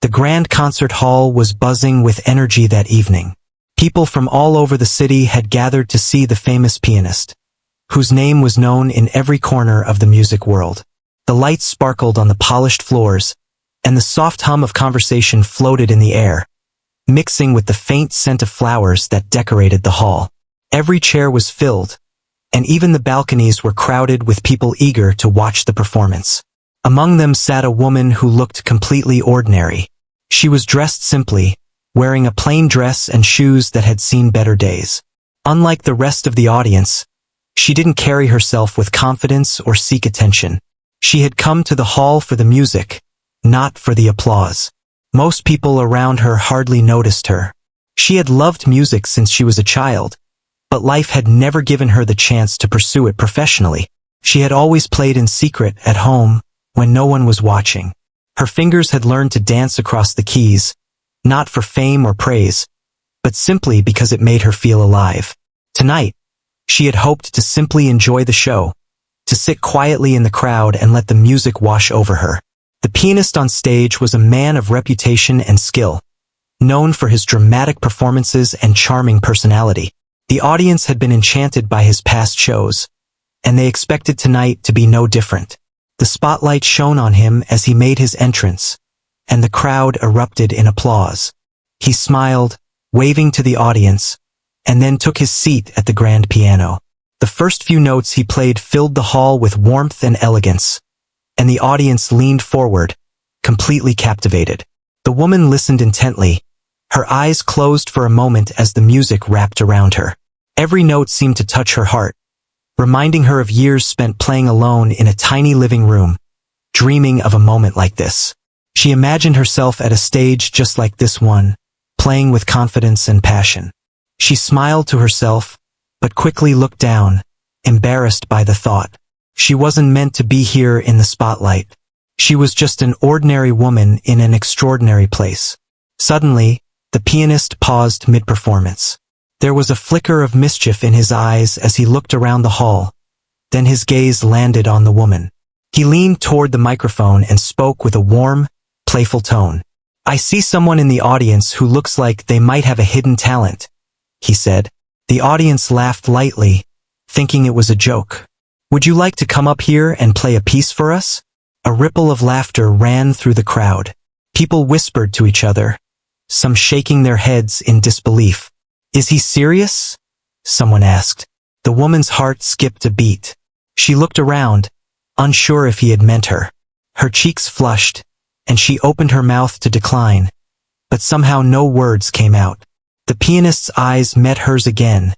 The grand concert hall was buzzing with energy that evening. People from all over the city had gathered to see the famous pianist, whose name was known in every corner of the music world. The lights sparkled on the polished floors, and the soft hum of conversation floated in the air, mixing with the faint scent of flowers that decorated the hall. Every chair was filled, and even the balconies were crowded with people eager to watch the performance. Among them sat a woman who looked completely ordinary. She was dressed simply, wearing a plain dress and shoes that had seen better days. Unlike the rest of the audience, she didn't carry herself with confidence or seek attention. She had come to the hall for the music, not for the applause. Most people around her hardly noticed her. She had loved music since she was a child, but life had never given her the chance to pursue it professionally. She had always played in secret at home when no one was watching. Her fingers had learned to dance across the keys, not for fame or praise, but simply because it made her feel alive. Tonight, she had hoped to simply enjoy the show, to sit quietly in the crowd and let the music wash over her. The pianist on stage was a man of reputation and skill, known for his dramatic performances and charming personality. The audience had been enchanted by his past shows, and they expected tonight to be no different. The spotlight shone on him as he made his entrance, and the crowd erupted in applause. He smiled, waving to the audience, and then took his seat at the grand piano. The first few notes he played filled the hall with warmth and elegance, and the audience leaned forward, completely captivated. The woman listened intently, her eyes closed for a moment as the music wrapped around her. Every note seemed to touch her heart, reminding her of years spent playing alone in a tiny living room, dreaming of a moment like this. She imagined herself at a stage just like this one, playing with confidence and passion. She smiled to herself, but quickly looked down, embarrassed by the thought. She wasn't meant to be here in the spotlight. She was just an ordinary woman in an extraordinary place. Suddenly, the pianist paused mid-performance. There was a flicker of mischief in his eyes as he looked around the hall. Then his gaze landed on the woman. He leaned toward the microphone and spoke with a warm, playful tone. "I see someone in the audience who looks like they might have a hidden talent," he said. The audience laughed lightly, thinking it was a joke. "Would you like to come up here and play a piece for us?" A ripple of laughter ran through the crowd. People whispered to each other, some shaking their heads in disbelief. "Is he serious?" someone asked. The woman's heart skipped a beat. She looked around, unsure if he had meant her. Her cheeks flushed, and she opened her mouth to decline, but somehow no words came out. The pianist's eyes met hers again,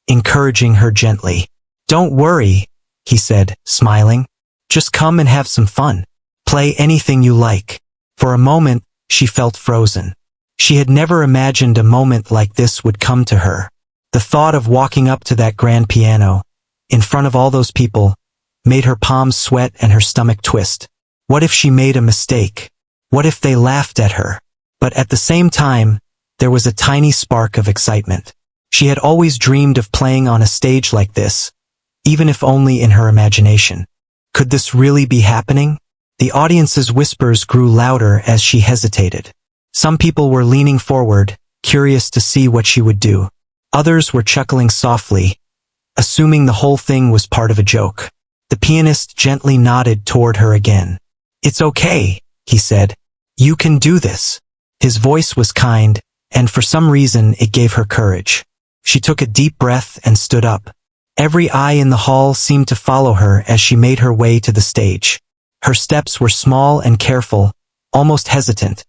encouraging her gently. "Don't worry," he said, smiling. "Just come and have some fun. Play anything you like." For a moment, she felt frozen. She had never imagined a moment like this would come to her. The thought of walking up to that grand piano, in front of all those people, made her palms sweat and her stomach twist. What if she made a mistake? What if they laughed at her? But at the same time, there was a tiny spark of excitement. She had always dreamed of playing on a stage like this, even if only in her imagination. Could this really be happening? The audience's whispers grew louder as she hesitated. Some people were leaning forward, curious to see what she would do. Others were chuckling softly, assuming the whole thing was part of a joke. The pianist gently nodded toward her again. "It's okay," he said. "You can do this." His voice was kind, and for some reason it gave her courage. She took a deep breath and stood up. Every eye in the hall seemed to follow her as she made her way to the stage. Her steps were small and careful, almost hesitant,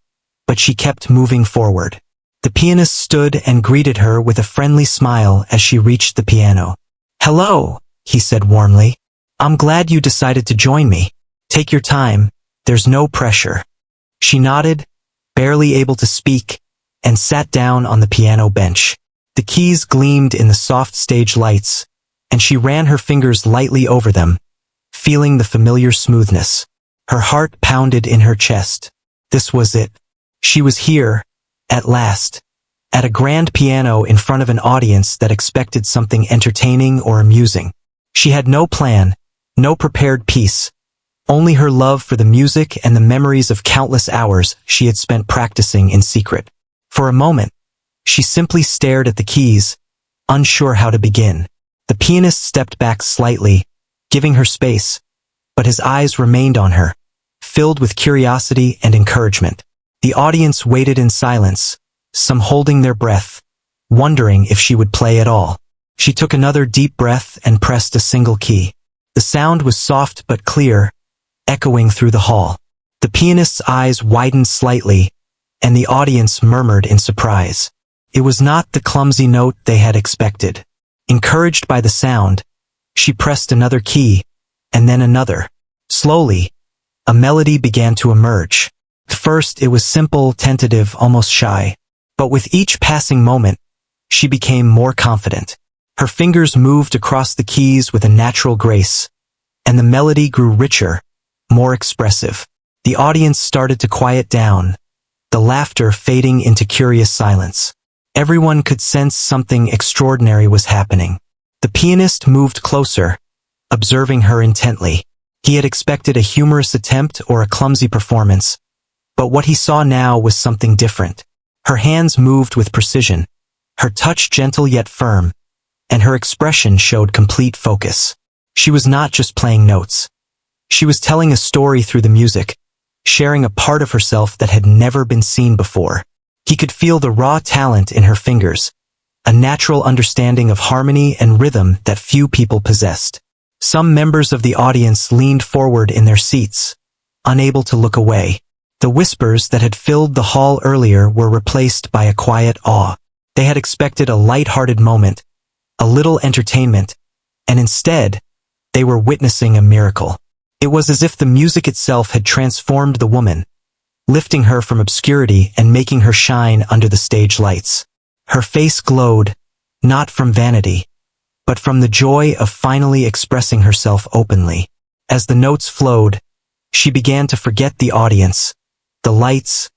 but she kept moving forward. The pianist stood and greeted her with a friendly smile as she reached the piano. "Hello," he said warmly. "I'm glad you decided to join me. Take your time, there's no pressure." She nodded, barely able to speak, and sat down on the piano bench. The keys gleamed in the soft stage lights, and she ran her fingers lightly over them, feeling the familiar smoothness. Her heart pounded in her chest. This was it. She was here, at last, at a grand piano in front of an audience that expected something entertaining or amusing. She had no plan, no prepared piece, only her love for the music and the memories of countless hours she had spent practicing in secret. For a moment, she simply stared at the keys, unsure how to begin. The pianist stepped back slightly, giving her space, but his eyes remained on her, filled with curiosity and encouragement. The audience waited in silence, some holding their breath, wondering if she would play at all. She took another deep breath and pressed a single key. The sound was soft but clear, echoing through the hall. The pianist's eyes widened slightly, and the audience murmured in surprise. It was not the clumsy note they had expected. Encouraged by the sound, she pressed another key, and then another. Slowly, a melody began to emerge. At first it was simple, tentative, almost shy. But with each passing moment, she became more confident. Her fingers moved across the keys with a natural grace, and the melody grew richer, more expressive. The audience started to quiet down, the laughter fading into curious silence. Everyone could sense something extraordinary was happening. The pianist moved closer, observing her intently. He had expected a humorous attempt or a clumsy performance, but what he saw now was something different. Her hands moved with precision, her touch gentle yet firm, and her expression showed complete focus. She was not just playing notes. She was telling a story through the music, sharing a part of herself that had never been seen before. He could feel the raw talent in her fingers, a natural understanding of harmony and rhythm that few people possessed. Some members of the audience leaned forward in their seats, unable to look away. The whispers that had filled the hall earlier were replaced by a quiet awe. They had expected a light-hearted moment, a little entertainment, and instead, they were witnessing a miracle. It was as if the music itself had transformed the woman, lifting her from obscurity and making her shine under the stage lights. Her face glowed, not from vanity, but from the joy of finally expressing herself openly. As the notes flowed, she began to forget the audience, the lights,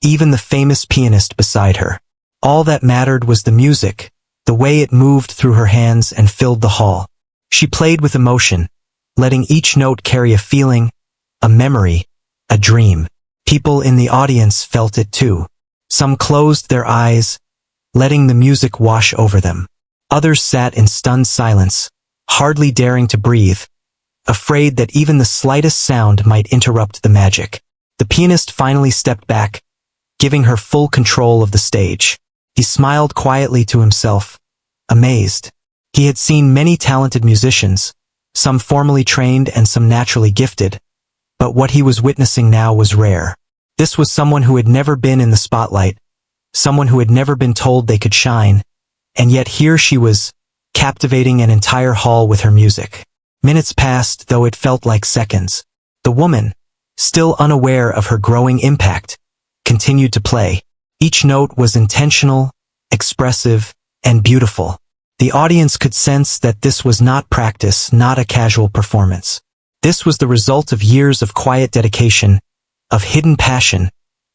even the famous pianist beside her. All that mattered was the music, the way it moved through her hands and filled the hall. She played with emotion, letting each note carry a feeling, a memory, a dream. People in the audience felt it too. Some closed their eyes, letting the music wash over them. Others sat in stunned silence, hardly daring to breathe, afraid that even the slightest sound might interrupt the magic. The pianist finally stepped back, giving her full control of the stage. He smiled quietly to himself, amazed. He had seen many talented musicians, some formally trained and some naturally gifted, but what he was witnessing now was rare. This was someone who had never been in the spotlight, someone who had never been told they could shine, and yet here she was, captivating an entire hall with her music. Minutes passed, though it felt like seconds. The woman, still unaware of her growing impact, continued to play. Each note was intentional, expressive, and beautiful. The audience could sense that this was not practice, not a casual performance. This was the result of years of quiet dedication, of hidden passion,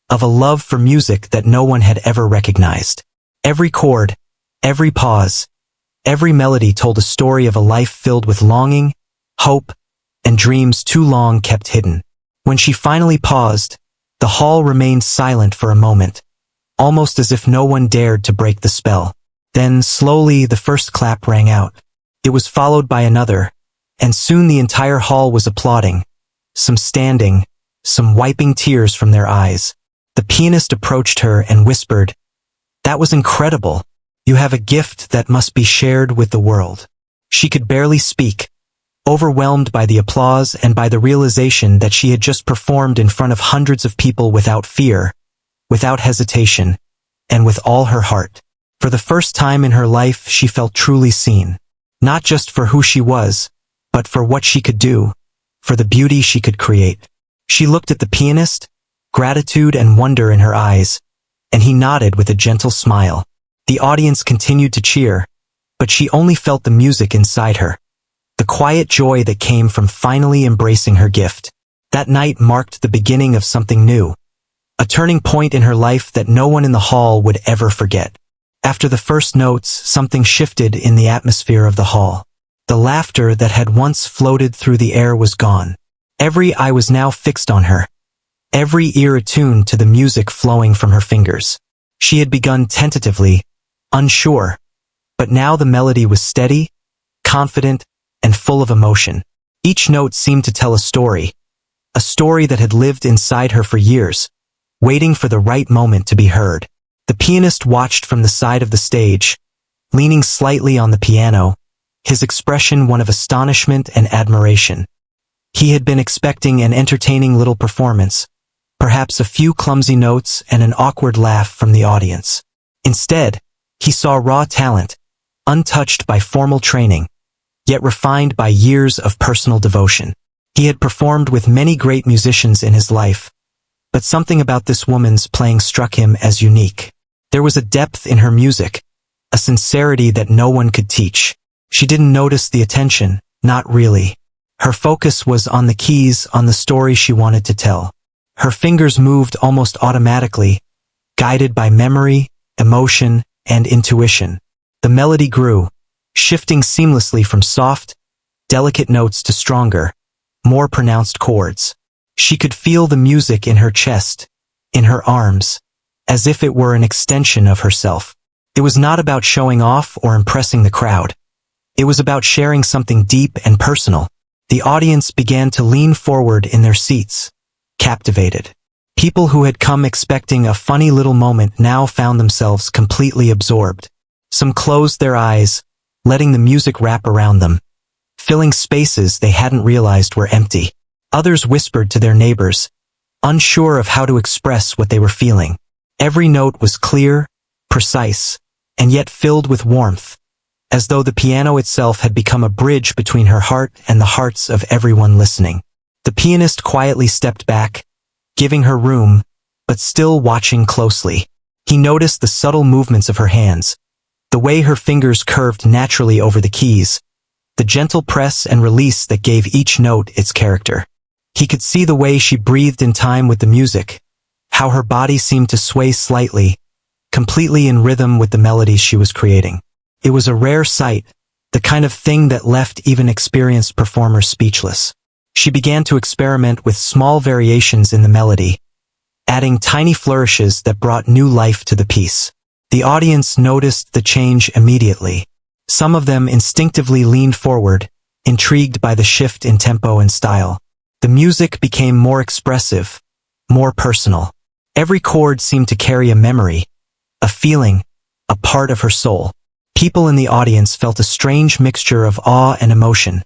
of a love for music that no one had ever recognized. Every chord, every pause, every melody told a story of a life filled with longing, hope, and dreams too long kept hidden. When she finally paused, the hall remained silent for a moment, almost as if no one dared to break the spell. Then, slowly, the first clap rang out. It was followed by another, and soon the entire hall was applauding, some standing, some wiping tears from their eyes. The pianist approached her and whispered, "That was incredible. You have a gift that must be shared with the world." She could barely speak, overwhelmed by the applause and by the realization that she had just performed in front of hundreds of people without fear, without hesitation, and with all her heart. For the first time in her life, she felt truly seen, not just for who she was, but for what she could do, for the beauty she could create. She looked at the pianist, gratitude and wonder in her eyes, and he nodded with a gentle smile. The audience continued to cheer, but she only felt the music inside her, the quiet joy that came from finally embracing her gift. That night marked the beginning of something new, a turning point in her life that no one in the hall would ever forget. After the first notes, something shifted in the atmosphere of the hall. The laughter that had once floated through the air was gone. Every eye was now fixed on her, every ear attuned to the music flowing from her fingers. She had begun tentatively, unsure, but now the melody was steady, confident, and full of emotion. Each note seemed to tell a story that had lived inside her for years, waiting for the right moment to be heard. The pianist watched from the side of the stage, leaning slightly on the piano, his expression one of astonishment and admiration. He had been expecting an entertaining little performance, perhaps a few clumsy notes and an awkward laugh from the audience. Instead, he saw raw talent, untouched by formal training, yet refined by years of personal devotion. He had performed with many great musicians in his life, but something about this woman's playing struck him as unique. There was a depth in her music, a sincerity that no one could teach. She didn't notice the attention, not really. Her focus was on the keys, on the story she wanted to tell. Her fingers moved almost automatically, guided by memory, emotion, and intuition. The melody grew, shifting seamlessly from soft, delicate notes to stronger, more pronounced chords. She could feel the music in her chest, in her arms, as if it were an extension of herself. It was not about showing off or impressing the crowd. It was about sharing something deep and personal. The audience began to lean forward in their seats, captivated. People who had come expecting a funny little moment now found themselves completely absorbed. Some closed their eyes, letting the music wrap around them, filling spaces they hadn't realized were empty. Others whispered to their neighbors, unsure of how to express what they were feeling. Every note was clear, precise, and yet filled with warmth, as though the piano itself had become a bridge between her heart and the hearts of everyone listening. The pianist quietly stepped back, giving her room, but still watching closely. He noticed the subtle movements of her hands, the way her fingers curved naturally over the keys, the gentle press and release that gave each note its character. He could see the way she breathed in time with the music, how her body seemed to sway slightly, completely in rhythm with the melodies she was creating. It was a rare sight, the kind of thing that left even experienced performers speechless. She began to experiment with small variations in the melody, adding tiny flourishes that brought new life to the piece. The audience noticed the change immediately. Some of them instinctively leaned forward, intrigued by the shift in tempo and style. The music became more expressive, more personal. Every chord seemed to carry a memory, a feeling, a part of her soul. People in the audience felt a strange mixture of awe and emotion,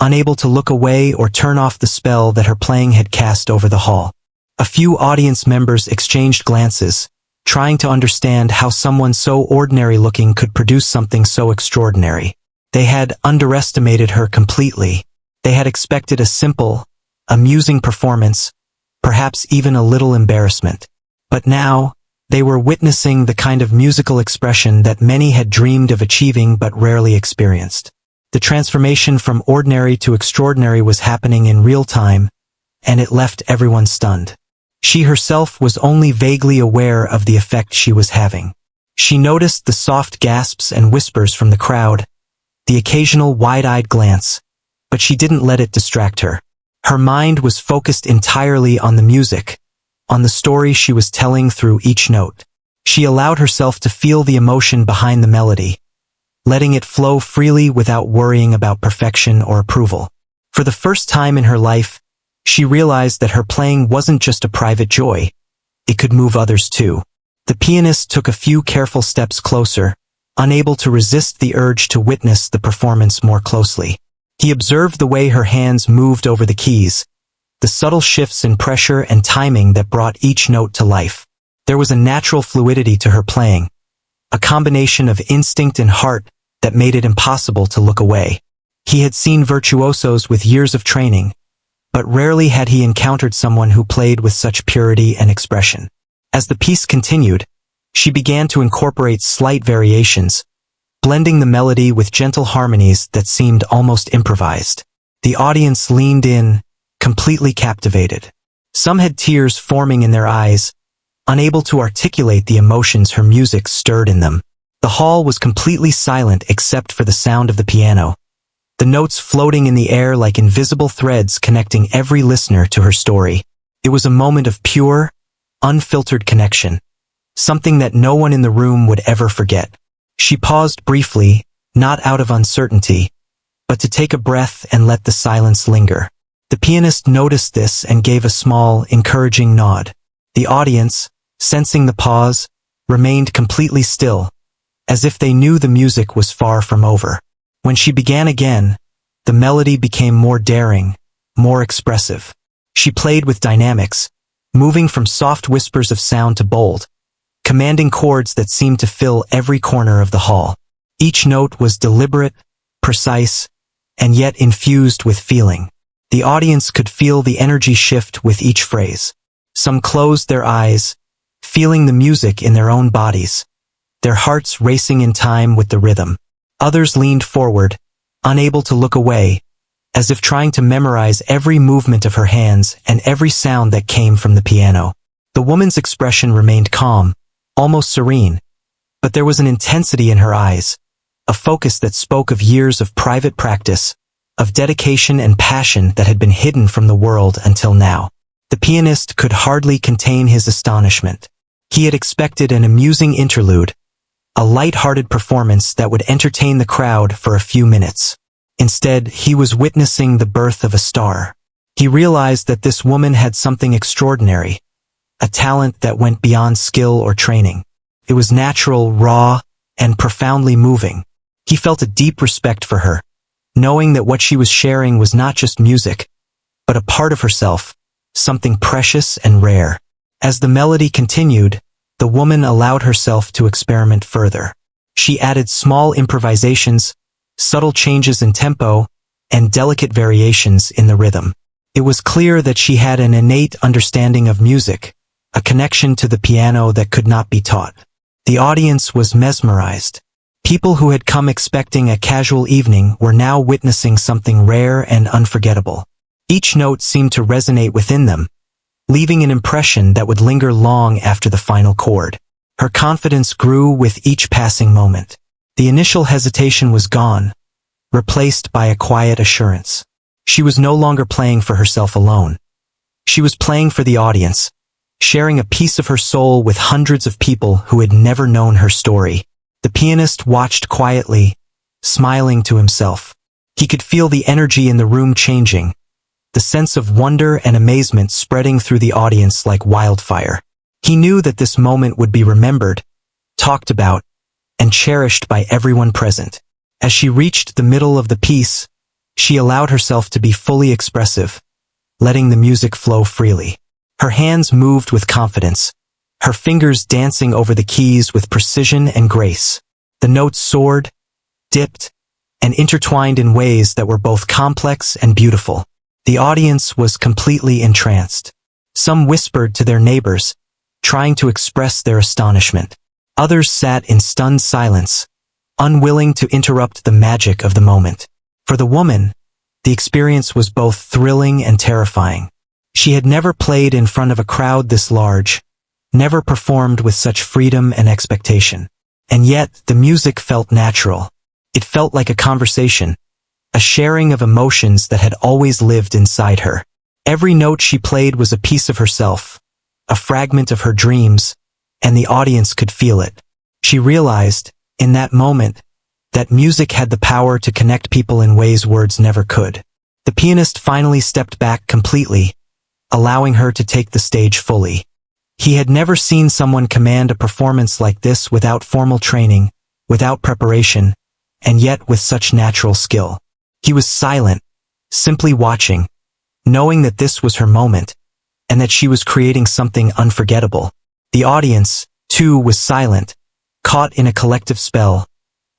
unable to look away or turn off the spell that her playing had cast over the hall. A few audience members exchanged glances, trying to understand how someone so ordinary-looking could produce something so extraordinary. They had underestimated her completely. They had expected a simple, amusing performance, perhaps even a little embarrassment. But now, they were witnessing the kind of musical expression that many had dreamed of achieving but rarely experienced. The transformation from ordinary to extraordinary was happening in real time, and it left everyone stunned. She herself was only vaguely aware of the effect she was having. She noticed the soft gasps and whispers from the crowd, the occasional wide-eyed glance, but she didn't let it distract her. Her mind was focused entirely on the music, on the story she was telling through each note. She allowed herself to feel the emotion behind the melody, letting it flow freely without worrying about perfection or approval. For the first time in her life, she realized that her playing wasn't just a private joy. It could move others too. The pianist took a few careful steps closer, unable to resist the urge to witness the performance more closely. He observed the way her hands moved over the keys, the subtle shifts in pressure and timing that brought each note to life. There was a natural fluidity to her playing, a combination of instinct and heart that made it impossible to look away. He had seen virtuosos with years of training, but rarely had he encountered someone who played with such purity and expression. As the piece continued, she began to incorporate slight variations, blending the melody with gentle harmonies that seemed almost improvised. The audience leaned in, completely captivated. Some had tears forming in their eyes, unable to articulate the emotions her music stirred in them. The hall was completely silent except for the sound of the piano, the notes floating in the air like invisible threads connecting every listener to her story. It was a moment of pure, unfiltered connection, something that no one in the room would ever forget. She paused briefly, not out of uncertainty, but to take a breath and let the silence linger. The pianist noticed this and gave a small, encouraging nod. The audience, sensing the pause, remained completely still, as if they knew the music was far from over. When she began again, the melody became more daring, more expressive. She played with dynamics, moving from soft whispers of sound to bold, commanding chords that seemed to fill every corner of the hall. Each note was deliberate, precise, and yet infused with feeling. The audience could feel the energy shift with each phrase. Some closed their eyes, feeling the music in their own bodies, their hearts racing in time with the rhythm. Others leaned forward, unable to look away, as if trying to memorize every movement of her hands and every sound that came from the piano. The woman's expression remained calm, almost serene, but there was an intensity in her eyes, a focus that spoke of years of private practice, of dedication and passion that had been hidden from the world until now. The pianist could hardly contain his astonishment. He had expected an amusing interlude, a light-hearted performance that would entertain the crowd for a few minutes. Instead, he was witnessing the birth of a star. He realized that this woman had something extraordinary, a talent that went beyond skill or training. It was natural, raw, and profoundly moving. He felt a deep respect for her, knowing that what she was sharing was not just music, but a part of herself, something precious and rare. As the melody continued, the woman allowed herself to experiment further. She added small improvisations, subtle changes in tempo, and delicate variations in the rhythm. It was clear that she had an innate understanding of music, a connection to the piano that could not be taught. The audience was mesmerized. People who had come expecting a casual evening were now witnessing something rare and unforgettable. Each note seemed to resonate within them, leaving an impression that would linger long after the final chord. Her confidence grew with each passing moment. The initial hesitation was gone, replaced by a quiet assurance. She was no longer playing for herself alone. She was playing for the audience, sharing a piece of her soul with hundreds of people who had never known her story. The pianist watched quietly, smiling to himself. He could feel the energy in the room changing, the sense of wonder and amazement spreading through the audience like wildfire. He knew that this moment would be remembered, talked about, and cherished by everyone present. As she reached the middle of the piece, she allowed herself to be fully expressive, letting the music flow freely. Her hands moved with confidence, her fingers dancing over the keys with precision and grace. The notes soared, dipped, and intertwined in ways that were both complex and beautiful. The audience was completely entranced. Some whispered to their neighbors, trying to express their astonishment. Others sat in stunned silence, unwilling to interrupt the magic of the moment. For the woman, the experience was both thrilling and terrifying. She had never played in front of a crowd this large, never performed with such freedom and expectation. And yet, the music felt natural. It felt like a conversation, a sharing of emotions that had always lived inside her. Every note she played was a piece of herself, a fragment of her dreams, and the audience could feel it. She realized, in that moment, that music had the power to connect people in ways words never could. The pianist finally stepped back completely, allowing her to take the stage fully. He had never seen someone command a performance like this without formal training, without preparation, and yet with such natural skill. He was silent, simply watching, knowing that this was her moment, and that she was creating something unforgettable. The audience, too, was silent, caught in a collective spell,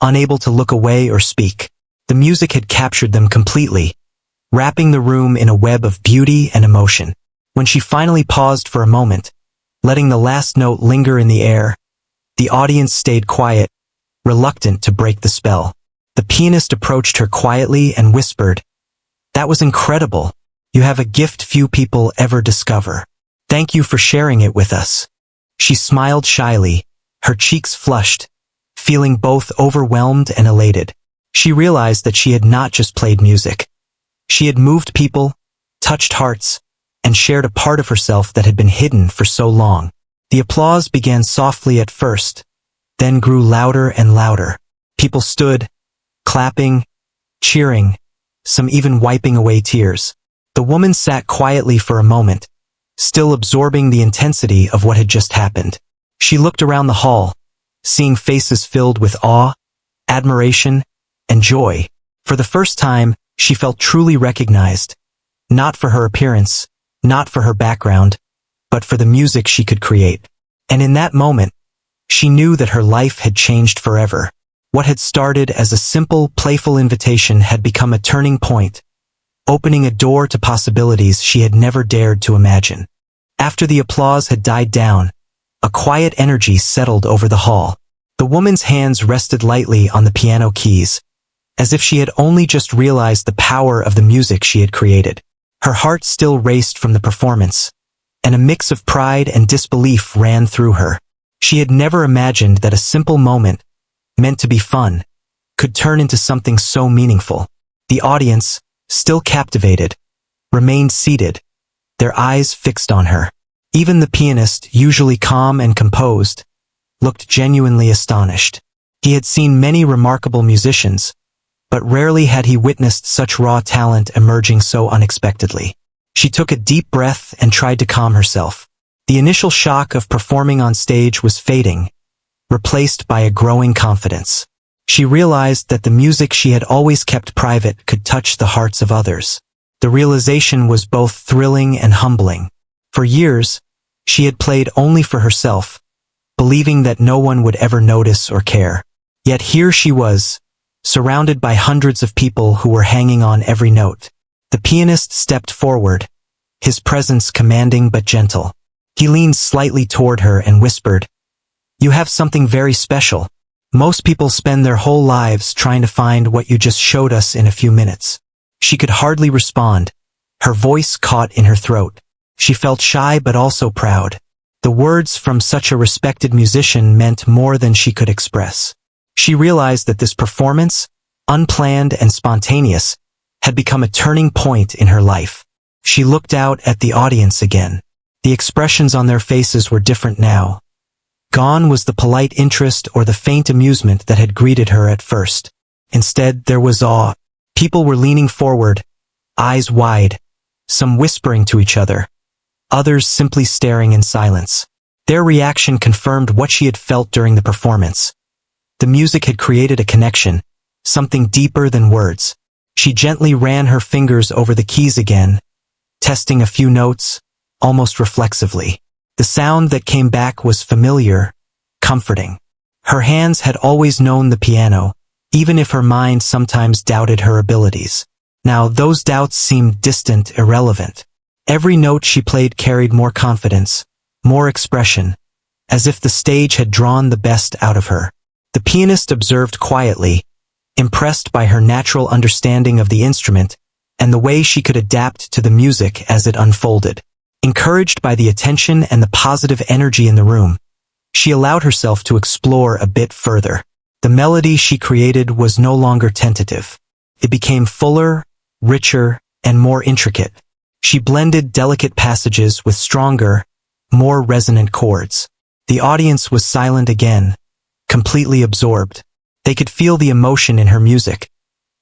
unable to look away or speak. The music had captured them completely, wrapping the room in a web of beauty and emotion. When she finally paused for a moment, letting the last note linger in the air, the audience stayed quiet, reluctant to break the spell. The pianist approached her quietly and whispered, "That was incredible. You have a gift few people ever discover. Thank you for sharing it with us." She smiled shyly, her cheeks flushed, feeling both overwhelmed and elated. She realized that she had not just played music. She had moved people, touched hearts, and shared a part of herself that had been hidden for so long. The applause began softly at first, then grew louder and louder. People stood, clapping, cheering, some even wiping away tears. The woman sat quietly for a moment, still absorbing the intensity of what had just happened. She looked around the hall, seeing faces filled with awe, admiration, and joy. For the first time, she felt truly recognized, not for her appearance, not for her background, but for the music she could create. And in that moment, she knew that her life had changed forever. What had started as a simple, playful invitation had become a turning point, opening a door to possibilities she had never dared to imagine. After the applause had died down, a quiet energy settled over the hall. The woman's hands rested lightly on the piano keys, as if she had only just realized the power of the music she had created. Her heart still raced from the performance, and a mix of pride and disbelief ran through her. She had never imagined that a simple moment, meant to be fun, could turn into something so meaningful. The audience, still captivated, remained seated, their eyes fixed on her. Even the pianist, usually calm and composed, looked genuinely astonished. He had seen many remarkable musicians, but rarely had he witnessed such raw talent emerging so unexpectedly. She took a deep breath and tried to calm herself. The initial shock of performing on stage was fading, replaced by a growing confidence. She realized that the music she had always kept private could touch the hearts of others. The realization was both thrilling and humbling. For years, she had played only for herself, believing that no one would ever notice or care. Yet here she was, surrounded by hundreds of people who were hanging on every note. The pianist stepped forward, his presence commanding but gentle. He leaned slightly toward her and whispered, "You have something very special. Most people spend their whole lives trying to find what you just showed us in a few minutes." She could hardly respond, her voice caught in her throat. She felt shy but also proud. The words from such a respected musician meant more than she could express. She realized that this performance, unplanned and spontaneous, had become a turning point in her life. She looked out at the audience again. The expressions on their faces were different now. Gone was the polite interest or the faint amusement that had greeted her at first. Instead, there was awe. People were leaning forward, eyes wide, some whispering to each other, others simply staring in silence. Their reaction confirmed what she had felt during the performance. The music had created a connection, something deeper than words. She gently ran her fingers over the keys again, testing a few notes, almost reflexively. The sound that came back was familiar, comforting. Her hands had always known the piano, even if her mind sometimes doubted her abilities. Now those doubts seemed distant, irrelevant. Every note she played carried more confidence, more expression, as if the stage had drawn the best out of her. The pianist observed quietly, impressed by her natural understanding of the instrument and the way she could adapt to the music as it unfolded. Encouraged by the attention and the positive energy in the room, she allowed herself to explore a bit further. The melody she created was no longer tentative. It became fuller, richer, and more intricate. She blended delicate passages with stronger, more resonant chords. The audience was silent again, completely absorbed. They could feel the emotion in her music,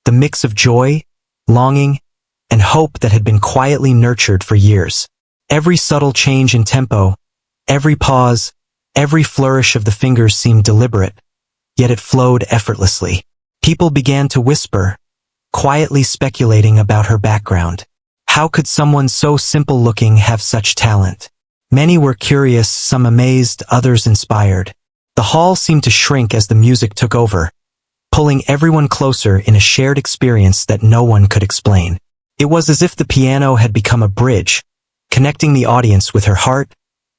the mix of joy, longing, and hope that had been quietly nurtured for years. Every subtle change in tempo, every pause, every flourish of the fingers seemed deliberate, yet it flowed effortlessly. People began to whisper, quietly speculating about her background. How could someone so simple-looking have such talent? Many were curious, some amazed, others inspired. The hall seemed to shrink as the music took over, pulling everyone closer in a shared experience that no one could explain. It was as if the piano had become a bridge, connecting the audience with her heart,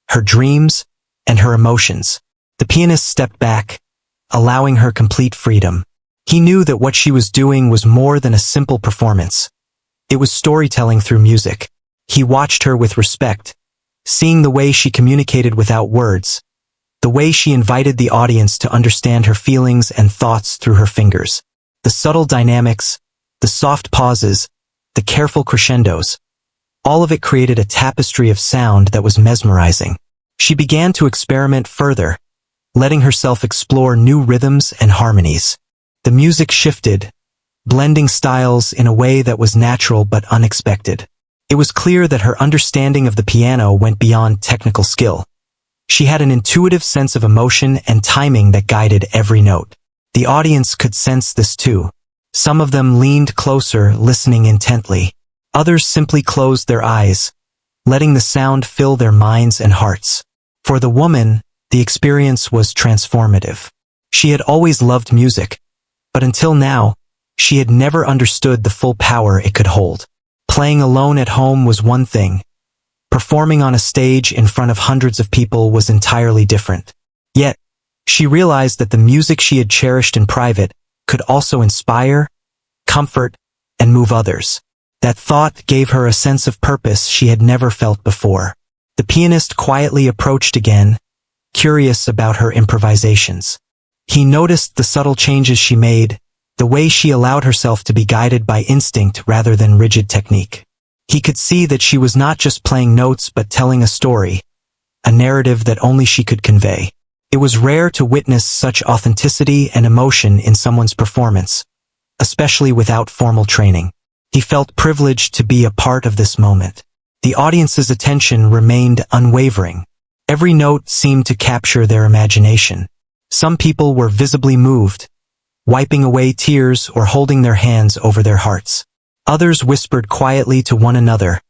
her dreams, and her emotions. The pianist stepped back, allowing her complete freedom. He knew that what she was doing was more than a simple performance. It was storytelling through music. He watched her with respect, seeing the way she communicated without words, the way she invited the audience to understand her feelings and thoughts through her fingers. The subtle dynamics, the soft pauses, the careful crescendos, all of it created a tapestry of sound that was mesmerizing. She began to experiment further, letting herself explore new rhythms and harmonies. The music shifted, blending styles in a way that was natural but unexpected. It was clear that her understanding of the piano went beyond technical skill. She had an intuitive sense of emotion and timing that guided every note. The audience could sense this too. Some of them leaned closer, listening intently. Others simply closed their eyes, letting the sound fill their minds and hearts. For the woman, the experience was transformative. She had always loved music, but until now, she had never understood the full power it could hold. Playing alone at home was one thing. Performing on a stage in front of hundreds of people was entirely different. Yet, she realized that the music she had cherished in private could also inspire, comfort, and move others. That thought gave her a sense of purpose she had never felt before. The pianist quietly approached again, curious about her improvisations. He noticed the subtle changes she made, the way she allowed herself to be guided by instinct rather than rigid technique. He could see that she was not just playing notes but telling a story, a narrative that only she could convey. It was rare to witness such authenticity and emotion in someone's performance, especially without formal training. He felt privileged to be a part of this moment. The audience's attention remained unwavering. Every note seemed to capture their imagination. Some people were visibly moved, wiping away tears or holding their hands over their hearts. Others whispered quietly to one another,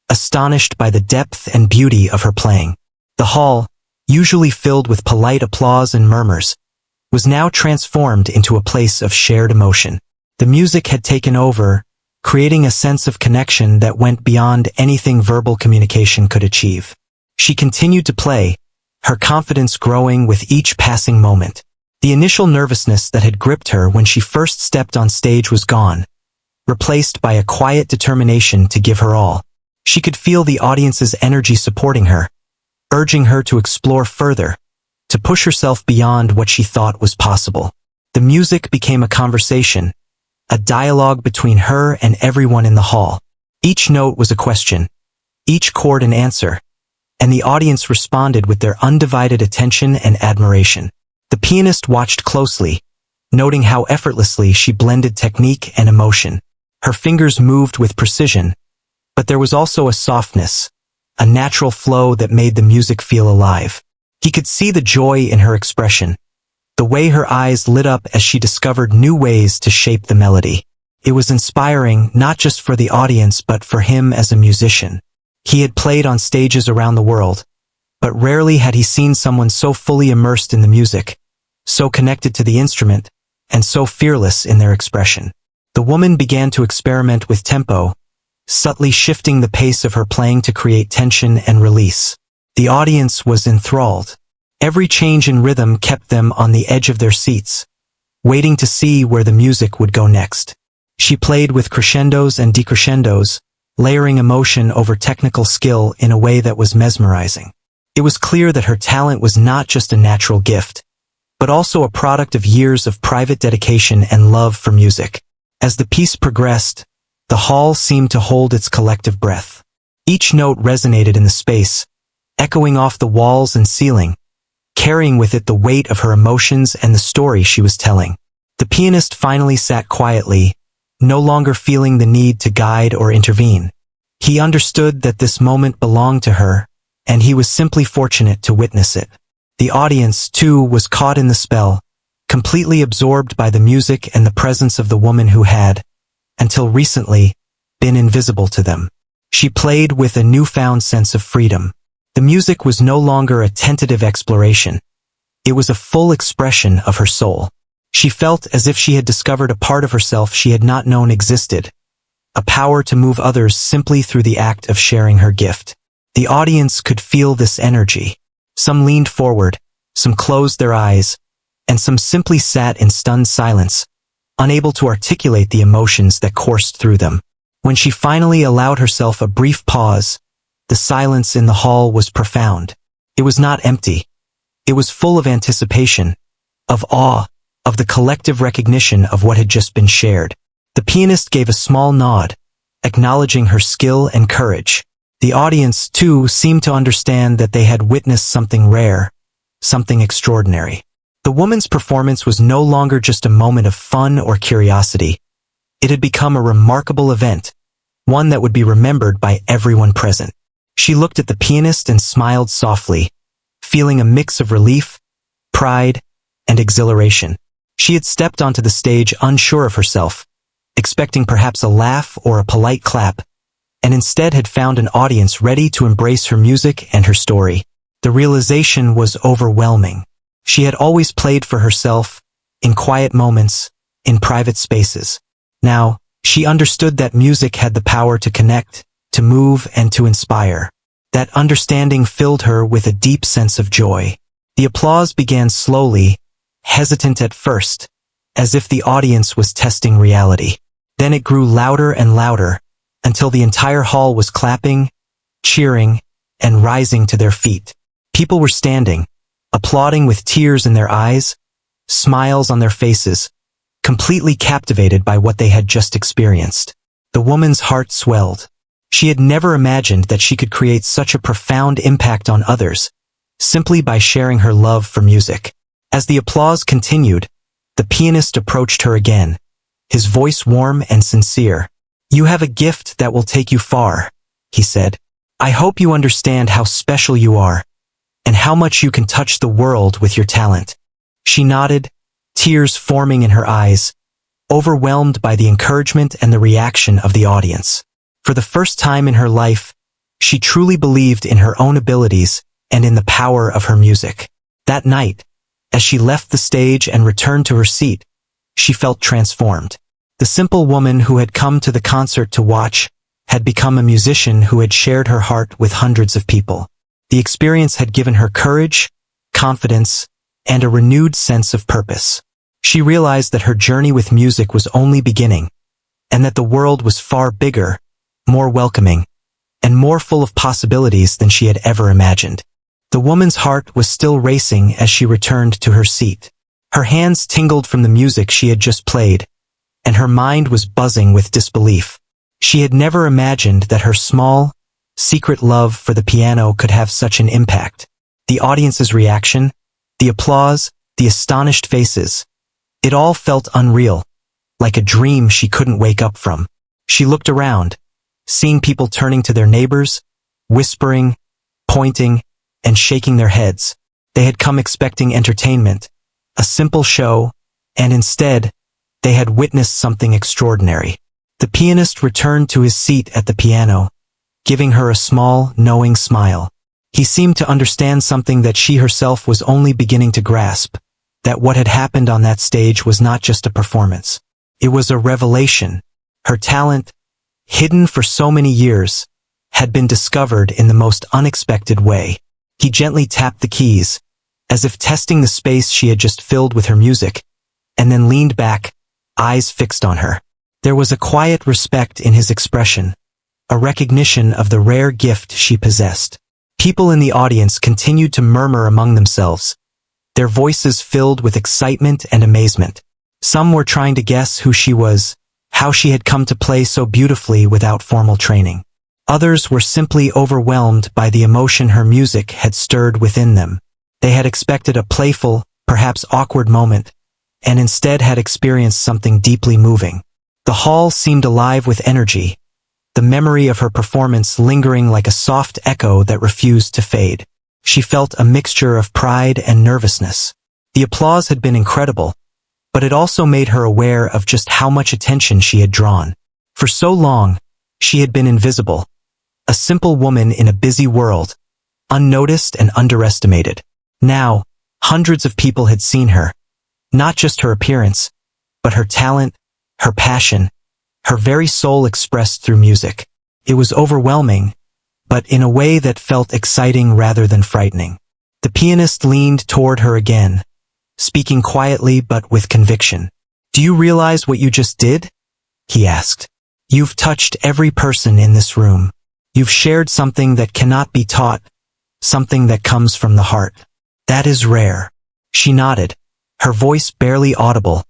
astonished by the depth and beauty of her playing. The hall, usually filled with polite applause and murmurs, was now transformed into a place of shared emotion. The music had taken over, creating a sense of connection that went beyond anything verbal communication could achieve. She continued to play, her confidence growing with each passing moment. The initial nervousness that had gripped her when she first stepped on stage was gone, replaced by a quiet determination to give her all. She could feel the audience's energy supporting her, urging her to explore further, to push herself beyond what she thought was possible. The music became a conversation, a dialogue between her and everyone in the hall. Each note was a question, each chord an answer, and the audience responded with their undivided attention and admiration. The pianist watched closely, noting how effortlessly she blended technique and emotion. Her fingers moved with precision, but there was also a softness, a natural flow that made the music feel alive. He could see the joy in her expression, the way her eyes lit up as she discovered new ways to shape the melody. It was inspiring not just for the audience but for him as a musician. He had played on stages around the world, but rarely had he seen someone so fully immersed in the music, so connected to the instrument, and so fearless in their expression. The woman began to experiment with tempo, subtly shifting the pace of her playing to create tension and release. The audience was enthralled. Every change in rhythm kept them on the edge of their seats, waiting to see where the music would go next. She played with crescendos and decrescendos, layering emotion over technical skill in a way that was mesmerizing. It was clear that her talent was not just a natural gift, but also a product of years of private dedication and love for music. As the piece progressed, the hall seemed to hold its collective breath. Each note resonated in the space, echoing off the walls and ceiling, carrying with it the weight of her emotions and the story she was telling. The pianist finally sat quietly, no longer feeling the need to guide or intervene. He understood that this moment belonged to her, and he was simply fortunate to witness it. The audience, too, was caught in the spell, completely absorbed by the music and the presence of the woman who had, until recently, been invisible to them. She played with a newfound sense of freedom. The music was no longer a tentative exploration. It was a full expression of her soul. She felt as if she had discovered a part of herself she had not known existed, a power to move others simply through the act of sharing her gift. The audience could feel this energy. Some leaned forward, some closed their eyes, and some simply sat in stunned silence, unable to articulate the emotions that coursed through them. When she finally allowed herself a brief pause, the silence in the hall was profound. It was not empty. It was full of anticipation, of awe, of the collective recognition of what had just been shared. The pianist gave a small nod, acknowledging her skill and courage. The audience, too, seemed to understand that they had witnessed something rare, something extraordinary. The woman's performance was no longer just a moment of fun or curiosity. It had become a remarkable event, one that would be remembered by everyone present. She looked at the pianist and smiled softly, feeling a mix of relief, pride, and exhilaration. She had stepped onto the stage unsure of herself, expecting perhaps a laugh or a polite clap, and instead had found an audience ready to embrace her music and her story. The realization was overwhelming. She had always played for herself, in quiet moments, in private spaces. Now, she understood that music had the power to connect, to move, and to inspire. That understanding filled her with a deep sense of joy. The applause began slowly, hesitant at first, as if the audience was testing reality. Then it grew louder and louder, until the entire hall was clapping, cheering, and rising to their feet. People were standing, applauding with tears in their eyes, smiles on their faces, completely captivated by what they had just experienced. The woman's heart swelled. She had never imagined that she could create such a profound impact on others, simply by sharing her love for music. As the applause continued, the pianist approached her again, his voice warm and sincere. "You have a gift that will take you far," he said. "I hope you understand how special you are, and how much you can touch the world with your talent." She nodded, tears forming in her eyes, overwhelmed by the encouragement and the reaction of the audience. For the first time in her life, she truly believed in her own abilities and in the power of her music. That night, as she left the stage and returned to her seat, she felt transformed. The simple woman who had come to the concert to watch had become a musician who had shared her heart with hundreds of people. The experience had given her courage, confidence, and a renewed sense of purpose. She realized that her journey with music was only beginning, and that the world was far bigger, more welcoming, and more full of possibilities than she had ever imagined. The woman's heart was still racing as she returned to her seat. Her hands tingled from the music she had just played, and her mind was buzzing with disbelief. She had never imagined that her small, secret love for the piano could have such an impact. The audience's reaction, the applause, the astonished faces, it all felt unreal, like a dream she couldn't wake up from. She looked around, seeing people turning to their neighbors, whispering, pointing, and shaking their heads. They had come expecting entertainment, a simple show, and instead, they had witnessed something extraordinary. The pianist returned to his seat at the piano, giving her a small, knowing smile. He seemed to understand something that she herself was only beginning to grasp, that what had happened on that stage was not just a performance. It was a revelation. Her talent, hidden for so many years, had been discovered in the most unexpected way. He gently tapped the keys, as if testing the space she had just filled with her music, and then leaned back, eyes fixed on her. There was a quiet respect in his expression, a recognition of the rare gift she possessed. People in the audience continued to murmur among themselves, their voices filled with excitement and amazement. Some were trying to guess who she was, how she had come to play so beautifully without formal training. Others were simply overwhelmed by the emotion her music had stirred within them. They had expected a playful, perhaps awkward moment, and instead had experienced something deeply moving. The hall seemed alive with energy, the memory of her performance lingering like a soft echo that refused to fade. She felt a mixture of pride and nervousness. The applause had been incredible, but it also made her aware of just how much attention she had drawn. For so long, she had been invisible, a simple woman in a busy world, unnoticed and underestimated. Now, hundreds of people had seen her, not just her appearance, but her talent, her passion, her very soul expressed through music. It was overwhelming, but in a way that felt exciting rather than frightening. The pianist leaned toward her again, speaking quietly but with conviction. "Do you realize what you just did?" he asked. "You've touched every person in this room. You've shared something that cannot be taught, something that comes from the heart. That is rare." She nodded, her voice barely audible,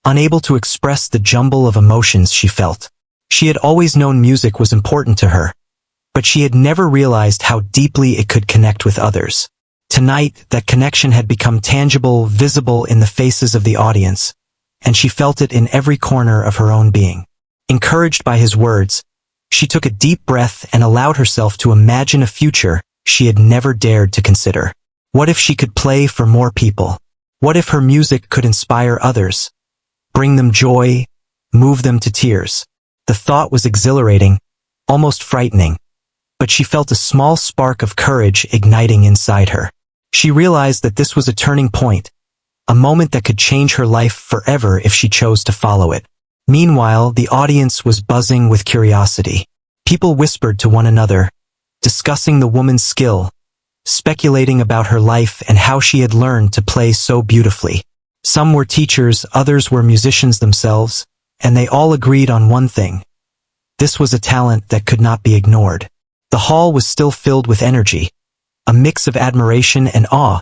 unable to express the jumble of emotions she felt. She had always known music was important to her, but she had never realized how deeply it could connect with others. Tonight, that connection had become tangible, visible in the faces of the audience, and she felt it in every corner of her own being. Encouraged by his words, she took a deep breath and allowed herself to imagine a future she had never dared to consider. What if she could play for more people? What if her music could inspire others, bring them joy, move them to tears? The thought was exhilarating, almost frightening, but she felt a small spark of courage igniting inside her. She realized that this was a turning point, a moment that could change her life forever if she chose to follow it. Meanwhile, the audience was buzzing with curiosity. People whispered to one another, discussing the woman's skill, speculating about her life and how she had learned to play so beautifully. Some were teachers, others were musicians themselves, and they all agreed on one thing. This was a talent that could not be ignored. The hall was still filled with energy, a mix of admiration and awe,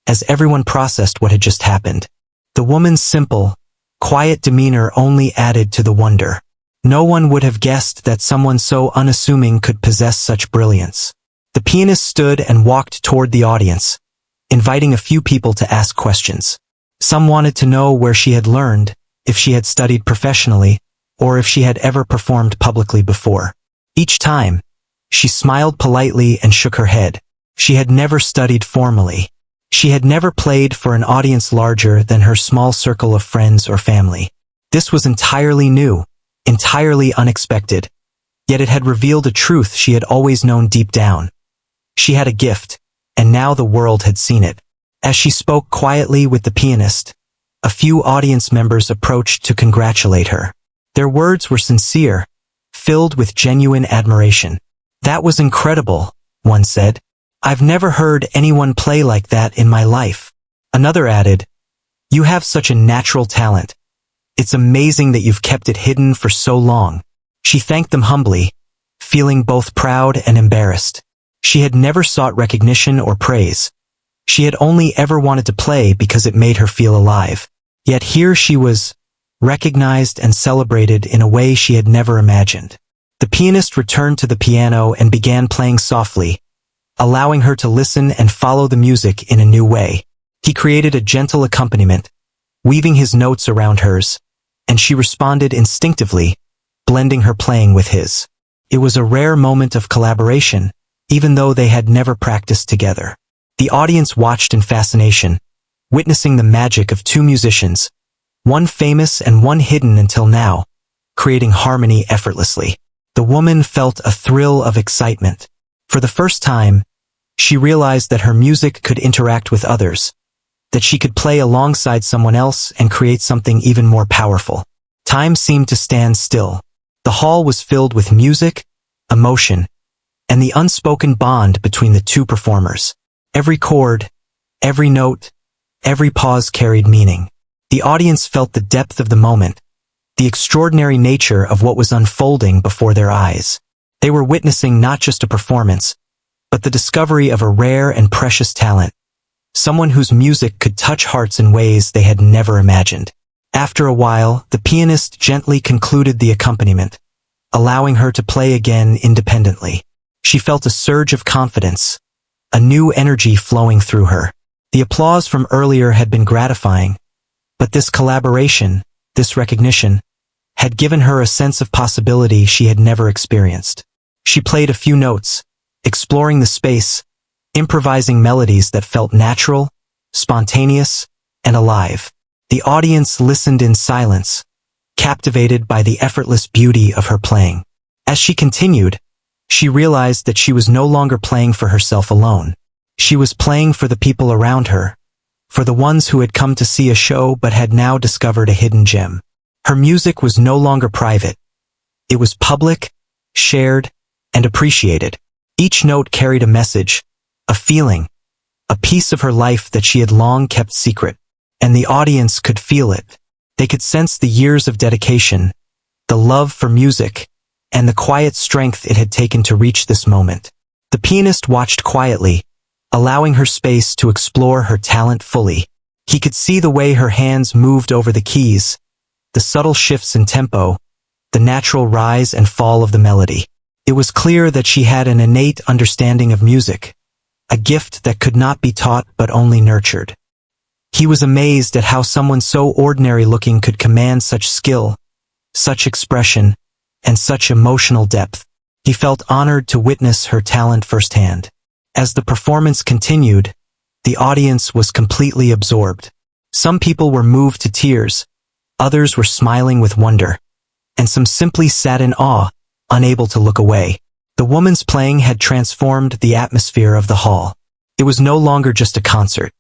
as everyone processed what had just happened. The woman's simple, quiet demeanor only added to the wonder. No one would have guessed that someone so unassuming could possess such brilliance. The pianist stood and walked toward the audience, inviting a few people to ask questions. Some wanted to know where she had learned, if she had studied professionally, or if she had ever performed publicly before. Each time, she smiled politely and shook her head. She had never studied formally. She had never played for an audience larger than her small circle of friends or family. This was entirely new, entirely unexpected, yet it had revealed a truth she had always known deep down. She had a gift, and now the world had seen it. As she spoke quietly with the pianist, a few audience members approached to congratulate her. Their words were sincere, filled with genuine admiration. "That was incredible," one said. "I've never heard anyone play like that in my life." Another added, "You have such a natural talent. It's amazing that you've kept it hidden for so long." She thanked them humbly, feeling both proud and embarrassed. She had never sought recognition or praise. She had only ever wanted to play because it made her feel alive. Yet here she was, recognized and celebrated in a way she had never imagined. The pianist returned to the piano and began playing softly, allowing her to listen and follow the music in a new way. He created a gentle accompaniment, weaving his notes around hers, and she responded instinctively, blending her playing with his. It was a rare moment of collaboration, even though they had never practiced together. The audience watched in fascination, witnessing the magic of two musicians, one famous and one hidden until now, creating harmony effortlessly. The woman felt a thrill of excitement. For the first time, she realized that her music could interact with others, that she could play alongside someone else and create something even more powerful. Time seemed to stand still. The hall was filled with music, emotion, and the unspoken bond between the two performers. Every chord, every note, every pause carried meaning. The audience felt the depth of the moment, the extraordinary nature of what was unfolding before their eyes. They were witnessing not just a performance, but the discovery of a rare and precious talent, someone whose music could touch hearts in ways they had never imagined. After a while, the pianist gently concluded the accompaniment, allowing her to play again independently. She felt a surge of confidence, a new energy flowing through her. The applause from earlier had been gratifying, but this collaboration, this recognition, had given her a sense of possibility she had never experienced. She played a few notes, exploring the space, improvising melodies that felt natural, spontaneous, and alive. The audience listened in silence, captivated by the effortless beauty of her playing. As she continued, she realized that she was no longer playing for herself alone. She was playing for the people around her, for the ones who had come to see a show but had now discovered a hidden gem. Her music was no longer private. It was public, shared, and appreciated. Each note carried a message, a feeling, a piece of her life that she had long kept secret. And the audience could feel it. They could sense the years of dedication, the love for music, and the quiet strength it had taken to reach this moment. The pianist watched quietly, allowing her space to explore her talent fully. He could see the way her hands moved over the keys, the subtle shifts in tempo, the natural rise and fall of the melody. It was clear that she had an innate understanding of music, a gift that could not be taught but only nurtured. He was amazed at how someone so ordinary-looking could command such skill, such expression, and such emotional depth. He felt honored to witness her talent firsthand. As the performance continued, the audience was completely absorbed. Some people were moved to tears, others were smiling with wonder, and some simply sat in awe, unable to look away. The woman's playing had transformed the atmosphere of the hall. It was no longer just a concert.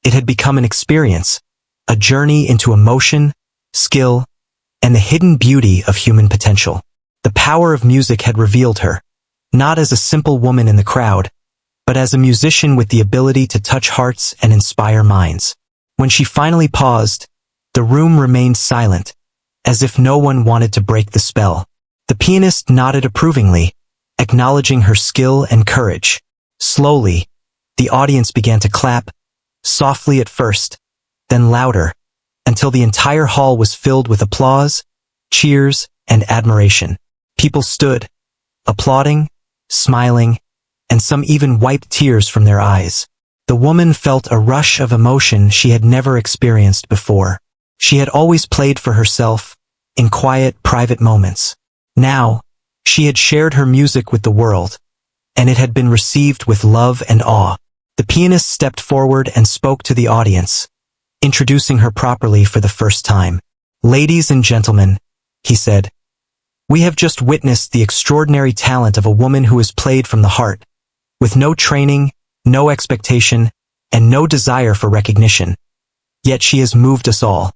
It had become an experience, a journey into emotion, skill, and the hidden beauty of human potential. The power of music had revealed her, not as a simple woman in the crowd, but as a musician with the ability to touch hearts and inspire minds. When she finally paused, the room remained silent, as if no one wanted to break the spell. The pianist nodded approvingly, acknowledging her skill and courage. Slowly, the audience began to clap, softly at first, then louder, until the entire hall was filled with applause, cheers, and admiration. People stood, applauding, smiling, and some even wiped tears from their eyes. The woman felt a rush of emotion she had never experienced before. She had always played for herself, in quiet, private moments. Now, she had shared her music with the world, and it had been received with love and awe. The pianist stepped forward and spoke to the audience, introducing her properly for the first time. "Ladies and gentlemen," he said, "we have just witnessed the extraordinary talent of a woman who has played from the heart, with no training, no expectation, and no desire for recognition. Yet she has moved us all."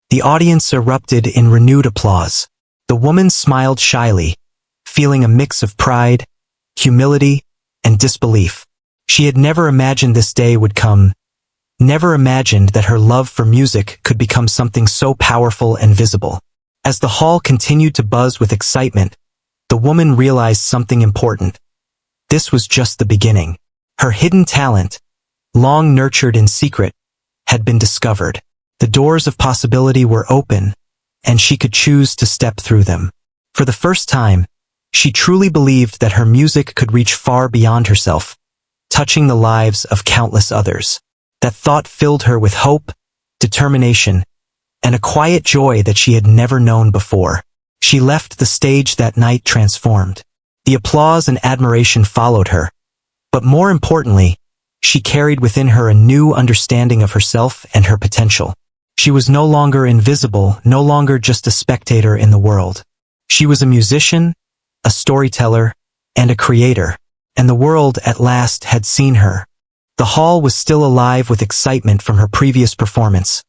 The audience erupted in renewed applause. The woman smiled shyly, feeling a mix of pride, humility, and disbelief. She had never imagined this day would come, never imagined that her love for music could become something so powerful and visible. As the hall continued to buzz with excitement, the woman realized something important. This was just the beginning. Her hidden talent, long nurtured in secret, had been discovered. The doors of possibility were open, and she could choose to step through them. For the first time, she truly believed that her music could reach far beyond herself, touching the lives of countless others. That thought filled her with hope, determination, and a quiet joy that she had never known before. She left the stage that night transformed. The applause and admiration followed her, but more importantly, she carried within her a new understanding of herself and her potential. She was no longer invisible, no longer just a spectator in the world. She was a musician, a storyteller, and a creator, and the world at last had seen her. The hall was still alive with excitement from her previous performance,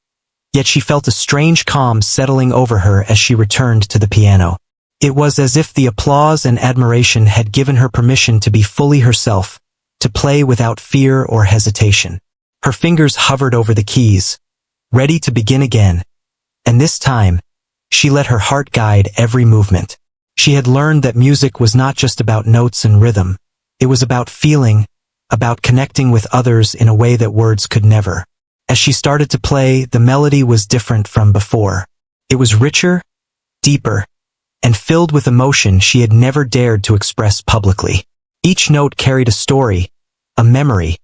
yet she felt a strange calm settling over her as she returned to the piano. It was as if the applause and admiration had given her permission to be fully herself, to play without fear or hesitation. Her fingers hovered over the keys, ready to begin again, and this time, she let her heart guide every movement. She had learned that music was not just about notes and rhythm. It was about feeling, about connecting with others in a way that words could never. As she started to play, the melody was different from before. It was richer, deeper, and filled with emotion she had never dared to express publicly. Each note carried a story, a memory,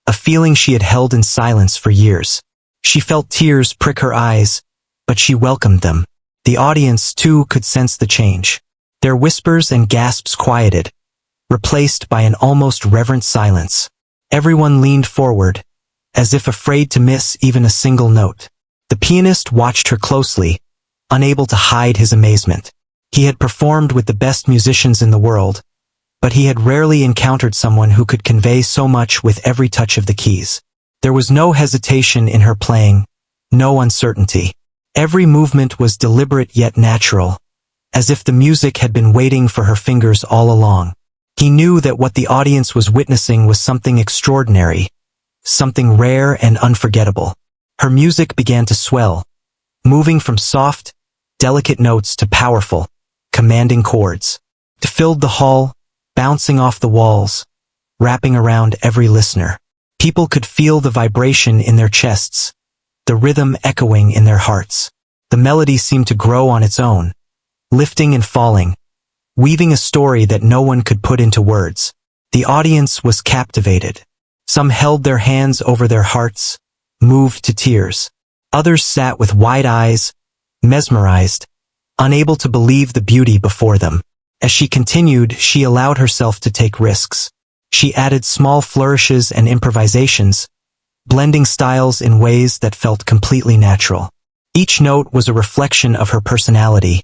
a feeling she had held in silence for years. She felt tears prick her eyes, but she welcomed them. The audience, too, could sense the change. Their whispers and gasps quieted, replaced by an almost reverent silence. Everyone leaned forward, as if afraid to miss even a single note. The pianist watched her closely, unable to hide his amazement. He had performed with the best musicians in the world, but he had rarely encountered someone who could convey so much with every touch of the keys. There was no hesitation in her playing, no uncertainty. Every movement was deliberate yet natural, as if the music had been waiting for her fingers all along. He knew that what the audience was witnessing was something extraordinary, something rare and unforgettable. Her music began to swell, moving from soft, delicate notes to powerful, commanding chords. It filled the hall, bouncing off the walls, wrapping around every listener. People could feel the vibration in their chests, the rhythm echoing in their hearts. The melody seemed to grow on its own, lifting and falling, weaving a story that no one could put into words. The audience was captivated. Some held their hands over their hearts, moved to tears. Others sat with wide eyes, mesmerized, unable to believe the beauty before them. As she continued, she allowed herself to take risks. She added small flourishes and improvisations, blending styles in ways that felt completely natural. Each note was a reflection of her personality,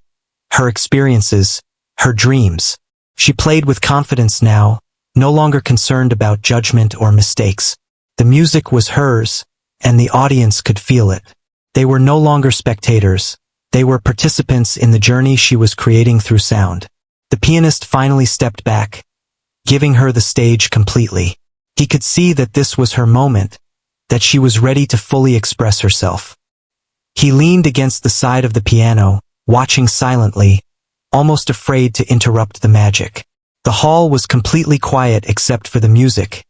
her experiences, her dreams. She played with confidence now, no longer concerned about judgment or mistakes. The music was hers, and the audience could feel it. They were no longer spectators. They were participants in the journey she was creating through sound. The pianist finally stepped back, giving her the stage completely. He could see that this was her moment, that she was ready to fully express herself. He leaned against the side of the piano, watching silently, almost afraid to interrupt the magic. The hall was completely quiet except for the music,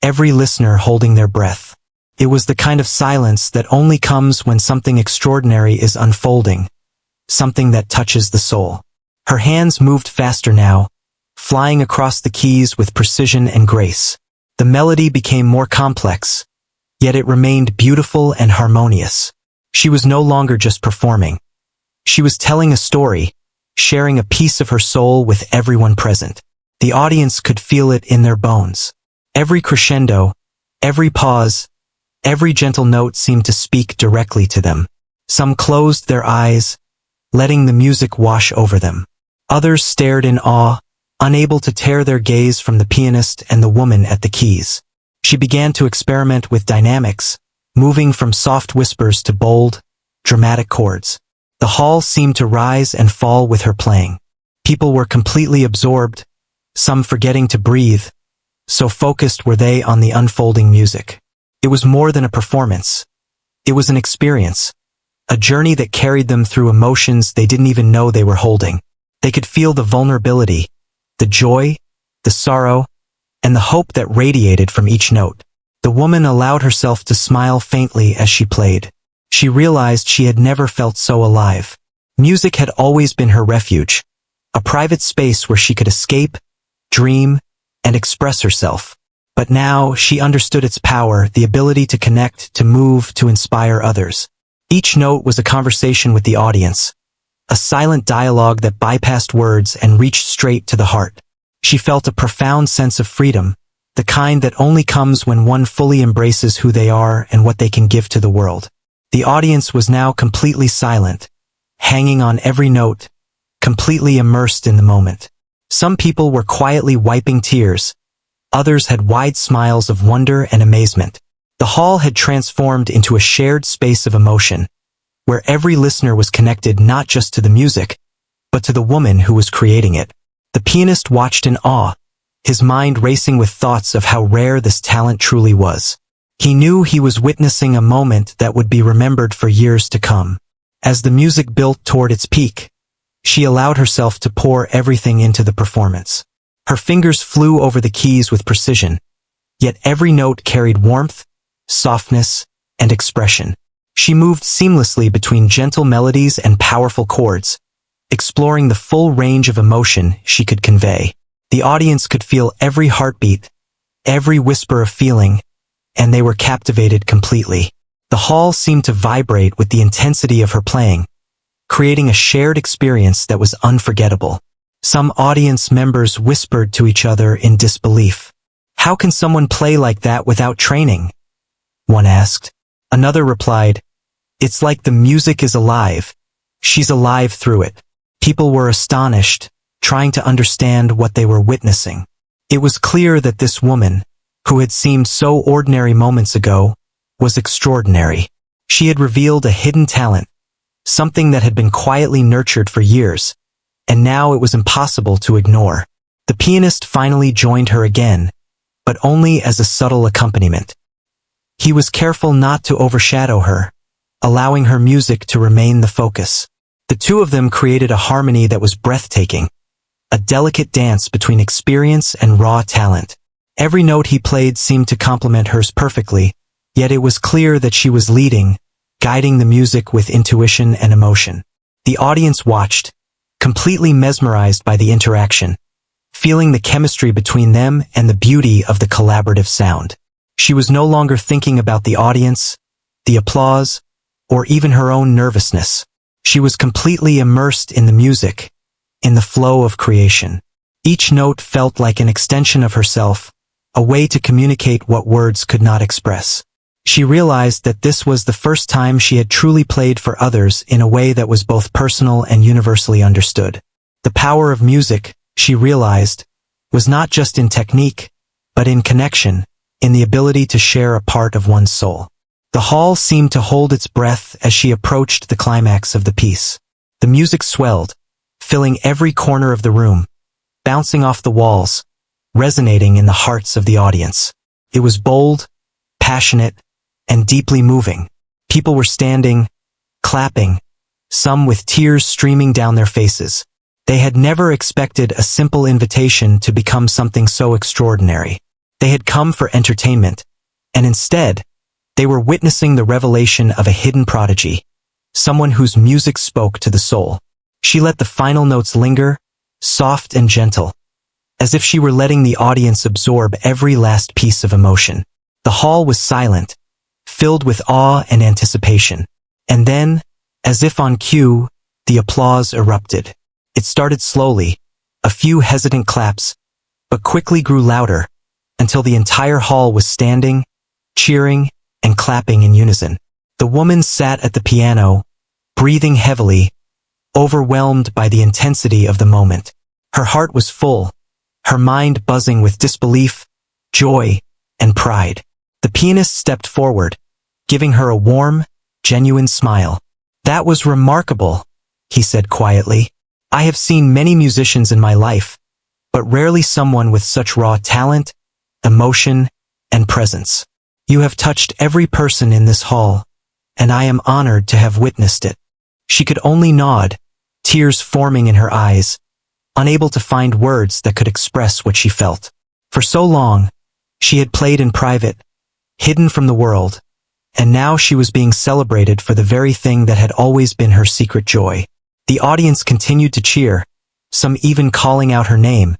every listener holding their breath. It was the kind of silence that only comes when something extraordinary is unfolding, something that touches the soul. Her hands moved faster now, flying across the keys with precision and grace. The melody became more complex, yet it remained beautiful and harmonious. She was no longer just performing. She was telling a story, sharing a piece of her soul with everyone present. The audience could feel it in their bones. Every crescendo, every pause, every gentle note seemed to speak directly to them. Some closed their eyes, letting the music wash over them. Others stared in awe, unable to tear their gaze from the pianist and the woman at the keys. She began to experiment with dynamics, moving from soft whispers to bold, dramatic chords. The hall seemed to rise and fall with her playing. People were completely absorbed, some forgetting to breathe, so focused were they on the unfolding music. It was more than a performance. It was an experience, a journey that carried them through emotions they didn't even know they were holding. They could feel the vulnerability, the joy, the sorrow, and the hope that radiated from each note. The woman allowed herself to smile faintly as she played. She realized she had never felt so alive. Music had always been her refuge, a private space where she could escape, dream, and express herself. But now she understood its power, the ability to connect, to move, to inspire others. Each note was a conversation with the audience, a silent dialogue that bypassed words and reached straight to the heart. She felt a profound sense of freedom, the kind that only comes when one fully embraces who they are and what they can give to the world. The audience was now completely silent, hanging on every note, completely immersed in the moment. Some people were quietly wiping tears. Others had wide smiles of wonder and amazement. The hall had transformed into a shared space of emotion, where every listener was connected not just to the music, but to the woman who was creating it. The pianist watched in awe, his mind racing with thoughts of how rare this talent truly was. He knew he was witnessing a moment that would be remembered for years to come. As the music built toward its peak, she allowed herself to pour everything into the performance. Her fingers flew over the keys with precision, yet every note carried warmth, softness, and expression. She moved seamlessly between gentle melodies and powerful chords, exploring the full range of emotion she could convey. The audience could feel every heartbeat, every whisper of feeling, and they were captivated completely. The hall seemed to vibrate with the intensity of her playing, creating a shared experience that was unforgettable. Some audience members whispered to each other in disbelief. "How can someone play like that without training?" one asked. Another replied, "It's like the music is alive. She's alive through it." People were astonished, trying to understand what they were witnessing. It was clear that this woman, who had seemed so ordinary moments ago, was extraordinary. She had revealed a hidden talent, something that had been quietly nurtured for years, and now it was impossible to ignore. The pianist finally joined her again, but only as a subtle accompaniment. He was careful not to overshadow her, allowing her music to remain the focus. The two of them created a harmony that was breathtaking, a delicate dance between experience and raw talent. Every note he played seemed to complement hers perfectly, yet it was clear that she was leading, guiding the music with intuition and emotion. The audience watched, completely mesmerized by the interaction, feeling the chemistry between them and the beauty of the collaborative sound. She was no longer thinking about the audience, the applause, or even her own nervousness. She was completely immersed in the music, in the flow of creation. Each note felt like an extension of herself, a way to communicate what words could not express. She realized that this was the first time she had truly played for others in a way that was both personal and universally understood. The power of music, she realized, was not just in technique, but in connection, in the ability to share a part of one's soul. The hall seemed to hold its breath as she approached the climax of the piece. The music swelled, filling every corner of the room, bouncing off the walls, resonating in the hearts of the audience. It was bold, passionate, and deeply moving. People were standing, clapping, some with tears streaming down their faces. They had never expected a simple invitation to become something so extraordinary. They had come for entertainment, and instead, they were witnessing the revelation of a hidden prodigy, someone whose music spoke to the soul. She let the final notes linger, soft and gentle, as if she were letting the audience absorb every last piece of emotion. The hall was silent, filled with awe and anticipation. And then, as if on cue, the applause erupted. It started slowly, a few hesitant claps, but quickly grew louder, until the entire hall was standing, cheering, and clapping in unison. The woman sat at the piano, breathing heavily, overwhelmed by the intensity of the moment. Her heart was full, her mind buzzing with disbelief, joy, and pride. The pianist stepped forward, giving her a warm, genuine smile. "That was remarkable," he said quietly. "I have seen many musicians in my life, but rarely someone with such raw talent, emotion, and presence. You have touched every person in this hall, and I am honored to have witnessed it." She could only nod, tears forming in her eyes, unable to find words that could express what she felt. For so long, she had played in private, hidden from the world, and now she was being celebrated for the very thing that had always been her secret joy. The audience continued to cheer, some even calling out her name,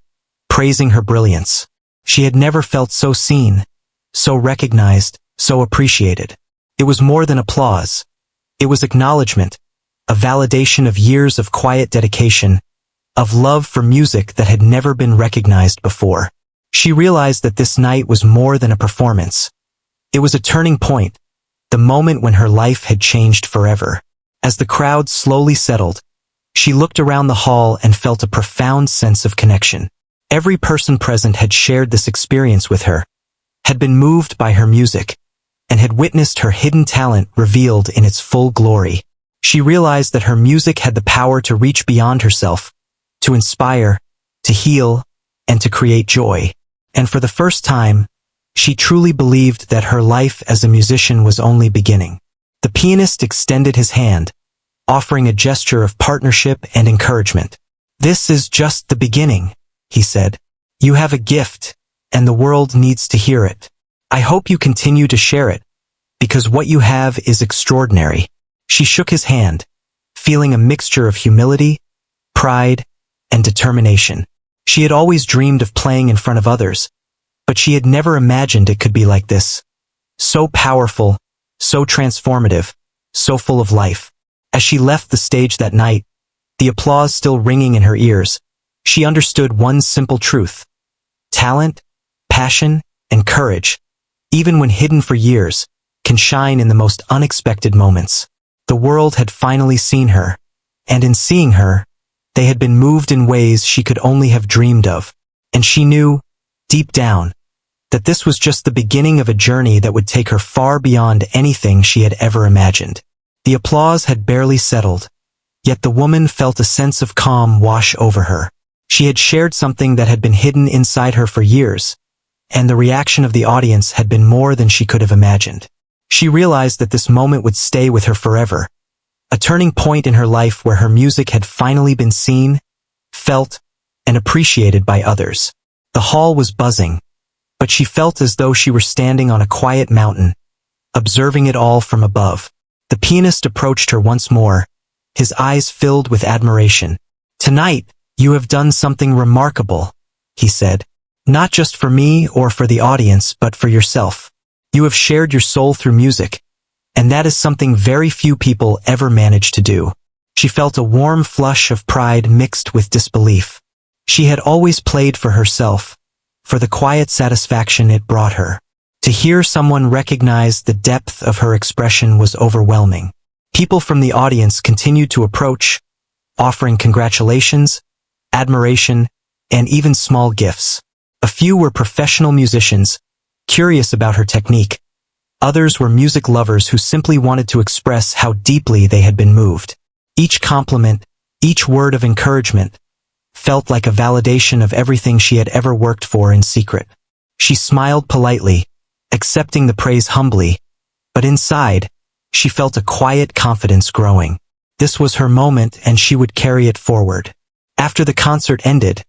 praising her brilliance. She had never felt so seen, so recognized, so appreciated. It was more than applause. It was acknowledgement, a validation of years of quiet dedication, of love for music that had never been recognized before. She realized that this night was more than a performance. It was a turning point, the moment when her life had changed forever. As the crowd slowly settled, she looked around the hall and felt a profound sense of connection. Every person present had shared this experience with her, had been moved by her music, and had witnessed her hidden talent revealed in its full glory. She realized that her music had the power to reach beyond herself, to inspire, to heal, and to create joy. And for the first time, she truly believed that her life as a musician was only beginning. The pianist extended his hand, offering a gesture of partnership and encouragement. "This is just the beginning," he said. "You have a gift, and the world needs to hear it. I hope you continue to share it, because what you have is extraordinary." She shook his hand, feeling a mixture of humility, pride, and determination. She had always dreamed of playing in front of others, but she had never imagined it could be like this. So powerful, so transformative, so full of life. As she left the stage that night, the applause still ringing in her ears, she understood one simple truth. Talent, passion, and courage, even when hidden for years, can shine in the most unexpected moments. The world had finally seen her, and in seeing her, they had been moved in ways she could only have dreamed of. And she knew, deep down, that this was just the beginning of a journey that would take her far beyond anything she had ever imagined. The applause had barely settled, yet the woman felt a sense of calm wash over her. She had shared something that had been hidden inside her for years, and the reaction of the audience had been more than she could have imagined. She realized that this moment would stay with her forever, a turning point in her life where her music had finally been seen, felt, and appreciated by others. The hall was buzzing, but she felt as though she were standing on a quiet mountain, observing it all from above. The pianist approached her once more, his eyes filled with admiration. "Tonight, you have done something remarkable," he said. "Not just for me or for the audience, but for yourself. You have shared your soul through music, and that is something very few people ever manage to do." She felt a warm flush of pride mixed with disbelief. She had always played for herself, for the quiet satisfaction it brought her. To hear someone recognize the depth of her expression was overwhelming. People from the audience continued to approach, offering congratulations, admiration, and even small gifts. A few were professional musicians, curious about her technique. Others were music lovers who simply wanted to express how deeply they had been moved. Each compliment, each word of encouragement, felt like a validation of everything she had ever worked for in secret. She smiled politely, accepting the praise humbly, but inside, she felt a quiet confidence growing. This was her moment and she would carry it forward. After the concert ended,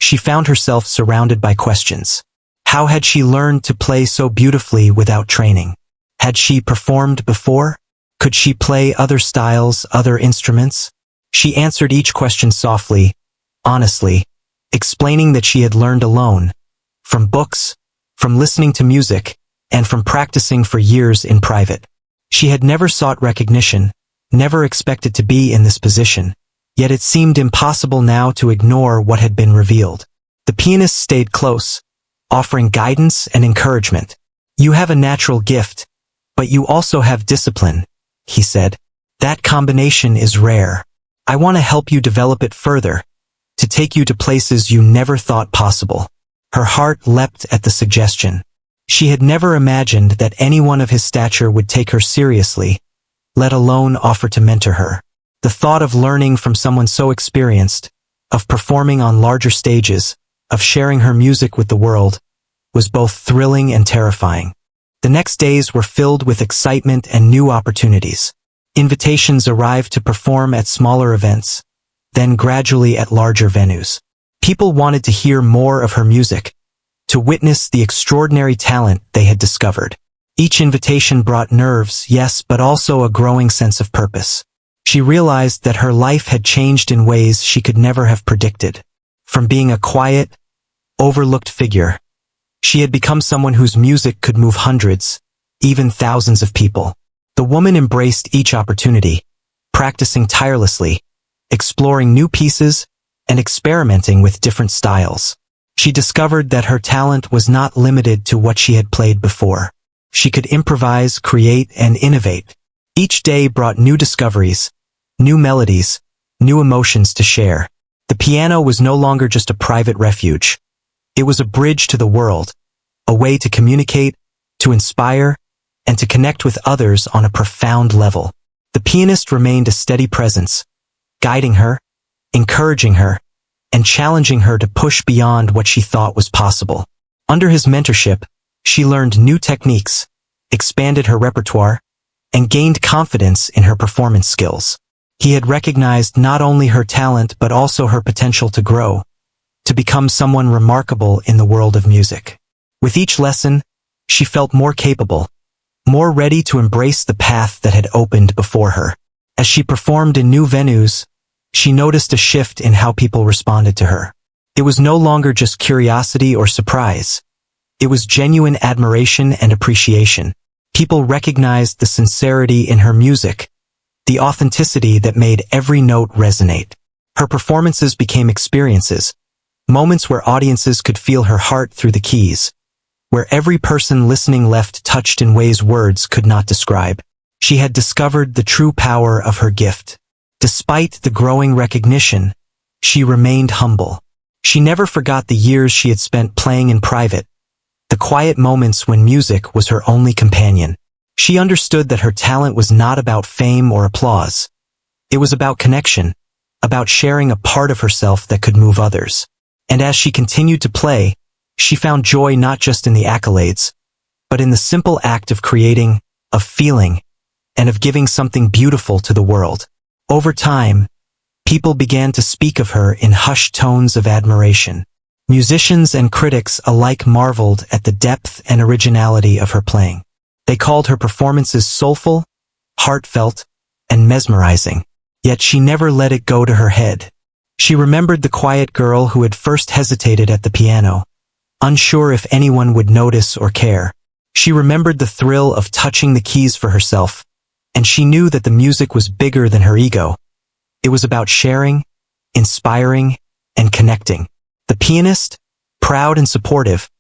she found herself surrounded by questions. How had she learned to play so beautifully without training? Had she performed before? Could she play other styles, other instruments? She answered each question softly, honestly, explaining that she had learned alone, from books, from listening to music, and from practicing for years in private. She had never sought recognition, never expected to be in this position, yet it seemed impossible now to ignore what had been revealed. The pianist stayed close, offering guidance and encouragement. "You have a natural gift, but you also have discipline," he said. "That combination is rare. I want to help you develop it further, to take you to places you never thought possible." Her heart leapt at the suggestion. She had never imagined that anyone of his stature would take her seriously, let alone offer to mentor her. The thought of learning from someone so experienced, of performing on larger stages, of sharing her music with the world, was both thrilling and terrifying. The next days were filled with excitement and new opportunities. Invitations arrived to perform at smaller events, then gradually at larger venues. People wanted to hear more of her music, to witness the extraordinary talent they had discovered. Each invitation brought nerves, yes, but also a growing sense of purpose. She realized that her life had changed in ways she could never have predicted. From being a quiet, overlooked figure, she had become someone whose music could move hundreds, even thousands of people. The woman embraced each opportunity, practicing tirelessly, exploring new pieces, and experimenting with different styles. She discovered that her talent was not limited to what she had played before. She could improvise, create, and innovate. Each day brought new discoveries, new melodies, new emotions to share. The piano was no longer just a private refuge. It was a bridge to the world, a way to communicate, to inspire, and to connect with others on a profound level. The pianist remained a steady presence, guiding her, encouraging her, and challenging her to push beyond what she thought was possible. Under his mentorship, she learned new techniques, expanded her repertoire, and gained confidence in her performance skills. He had recognized not only her talent but also her potential to grow, to become someone remarkable in the world of music. With each lesson, she felt more capable, more ready to embrace the path that had opened before her. As she performed in new venues, she noticed a shift in how people responded to her. It was no longer just curiosity or surprise. It was genuine admiration and appreciation. People recognized the sincerity in her music, the authenticity that made every note resonate. Her performances became experiences, moments where audiences could feel her heart through the keys, where every person listening left touched in ways words could not describe. She had discovered the true power of her gift. Despite the growing recognition, she remained humble. She never forgot the years she had spent playing in private, the quiet moments when music was her only companion. She understood that her talent was not about fame or applause. It was about connection, about sharing a part of herself that could move others. And as she continued to play, she found joy not just in the accolades, but in the simple act of creating, of feeling, and of giving something beautiful to the world. Over time, people began to speak of her in hushed tones of admiration. Musicians and critics alike marveled at the depth and originality of her playing. They called her performances soulful, heartfelt, and mesmerizing. Yet she never let it go to her head. She remembered the quiet girl who had first hesitated at the piano, unsure if anyone would notice or care. She remembered the thrill of touching the keys for herself, and she knew that the music was bigger than her ego. It was about sharing, inspiring, and connecting. The pianist, proud and supportive,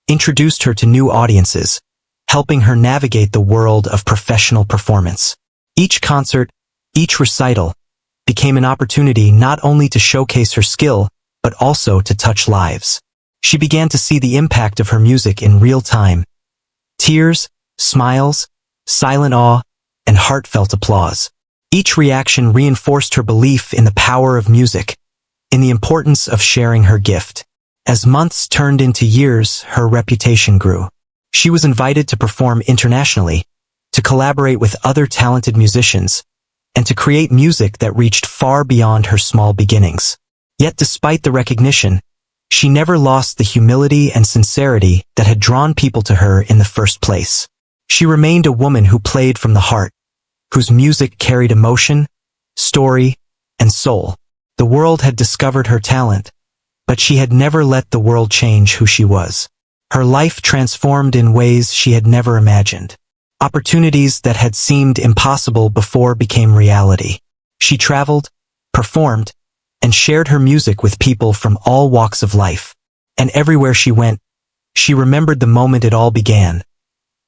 introduced her to new audiences, helping her navigate the world of professional performance. Each concert, each recital, became an opportunity not only to showcase her skill, but also to touch lives. She began to see the impact of her music in real time. Tears, smiles, silent awe, and heartfelt applause. Each reaction reinforced her belief in the power of music, in the importance of sharing her gift. As months turned into years, her reputation grew. She was invited to perform internationally, to collaborate with other talented musicians, and to create music that reached far beyond her small beginnings. Yet despite the recognition, she never lost the humility and sincerity that had drawn people to her in the first place. She remained a woman who played from the heart, whose music carried emotion, story, and soul. The world had discovered her talent, but she had never let the world change who she was. Her life transformed in ways she had never imagined. Opportunities that had seemed impossible before became reality. She traveled, performed, and shared her music with people from all walks of life. And everywhere she went, she remembered the moment it all began.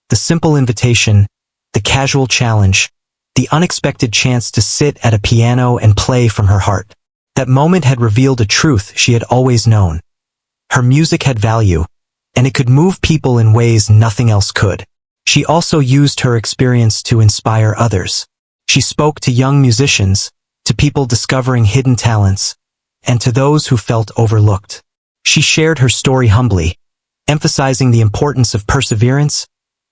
The simple invitation, the casual challenge, the unexpected chance to sit at a piano and play from her heart. That moment had revealed a truth she had always known. Her music had value, and it could move people in ways nothing else could. She also used her experience to inspire others. She spoke to young musicians, to people discovering hidden talents, and to those who felt overlooked. She shared her story humbly, emphasizing the importance of perseverance,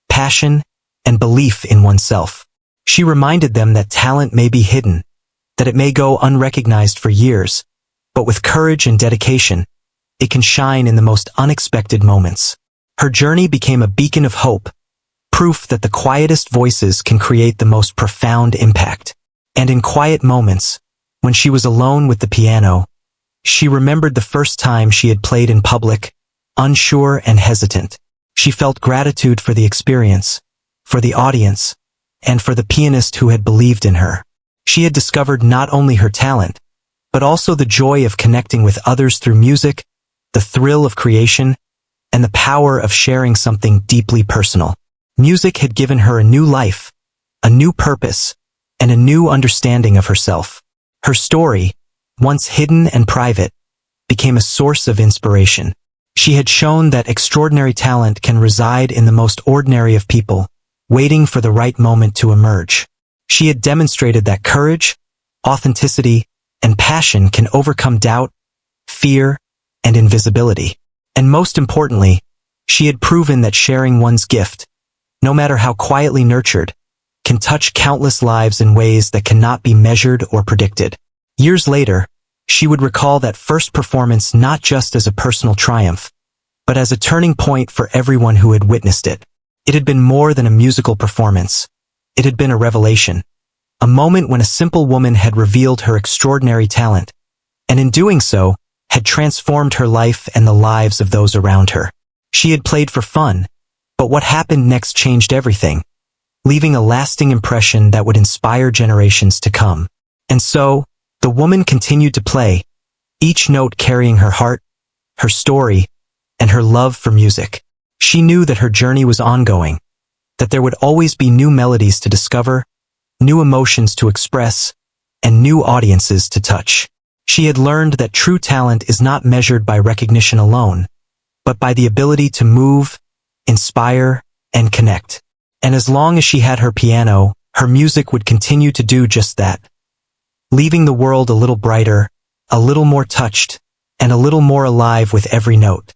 passion, and belief in oneself. She reminded them that talent may be hidden, that it may go unrecognized for years, but with courage and dedication, it can shine in the most unexpected moments. Her journey became a beacon of hope, proof that the quietest voices can create the most profound impact. And in quiet moments, when she was alone with the piano, she remembered the first time she had played in public, unsure and hesitant. She felt gratitude for the experience, for the audience, and for the pianist who had believed in her. She had discovered not only her talent, but also the joy of connecting with others through music, the thrill of creation, and the power of sharing something deeply personal. Music had given her a new life, a new purpose, and a new understanding of herself. Her story, once hidden and private, became a source of inspiration. She had shown that extraordinary talent can reside in the most ordinary of people, waiting for the right moment to emerge. She had demonstrated that courage, authenticity, and passion can overcome doubt, fear, and invisibility. And most importantly, she had proven that sharing one's gift, no matter how quietly nurtured, can touch countless lives in ways that cannot be measured or predicted. Years later, she would recall that first performance not just as a personal triumph, but as a turning point for everyone who had witnessed it. It had been more than a musical performance. It had been a revelation, a moment when a simple woman had revealed her extraordinary talent, and in doing so, had transformed her life and the lives of those around her. She had played for fun, but what happened next changed everything, leaving a lasting impression that would inspire generations to come. And so, the woman continued to play, each note carrying her heart, her story, and her love for music. She knew that her journey was ongoing, that there would always be new melodies to discover, new emotions to express, and new audiences to touch. She had learned that true talent is not measured by recognition alone, but by the ability to move, inspire, and connect. And as long as she had her piano, her music would continue to do just that, leaving the world a little brighter, a little more touched, and a little more alive with every note.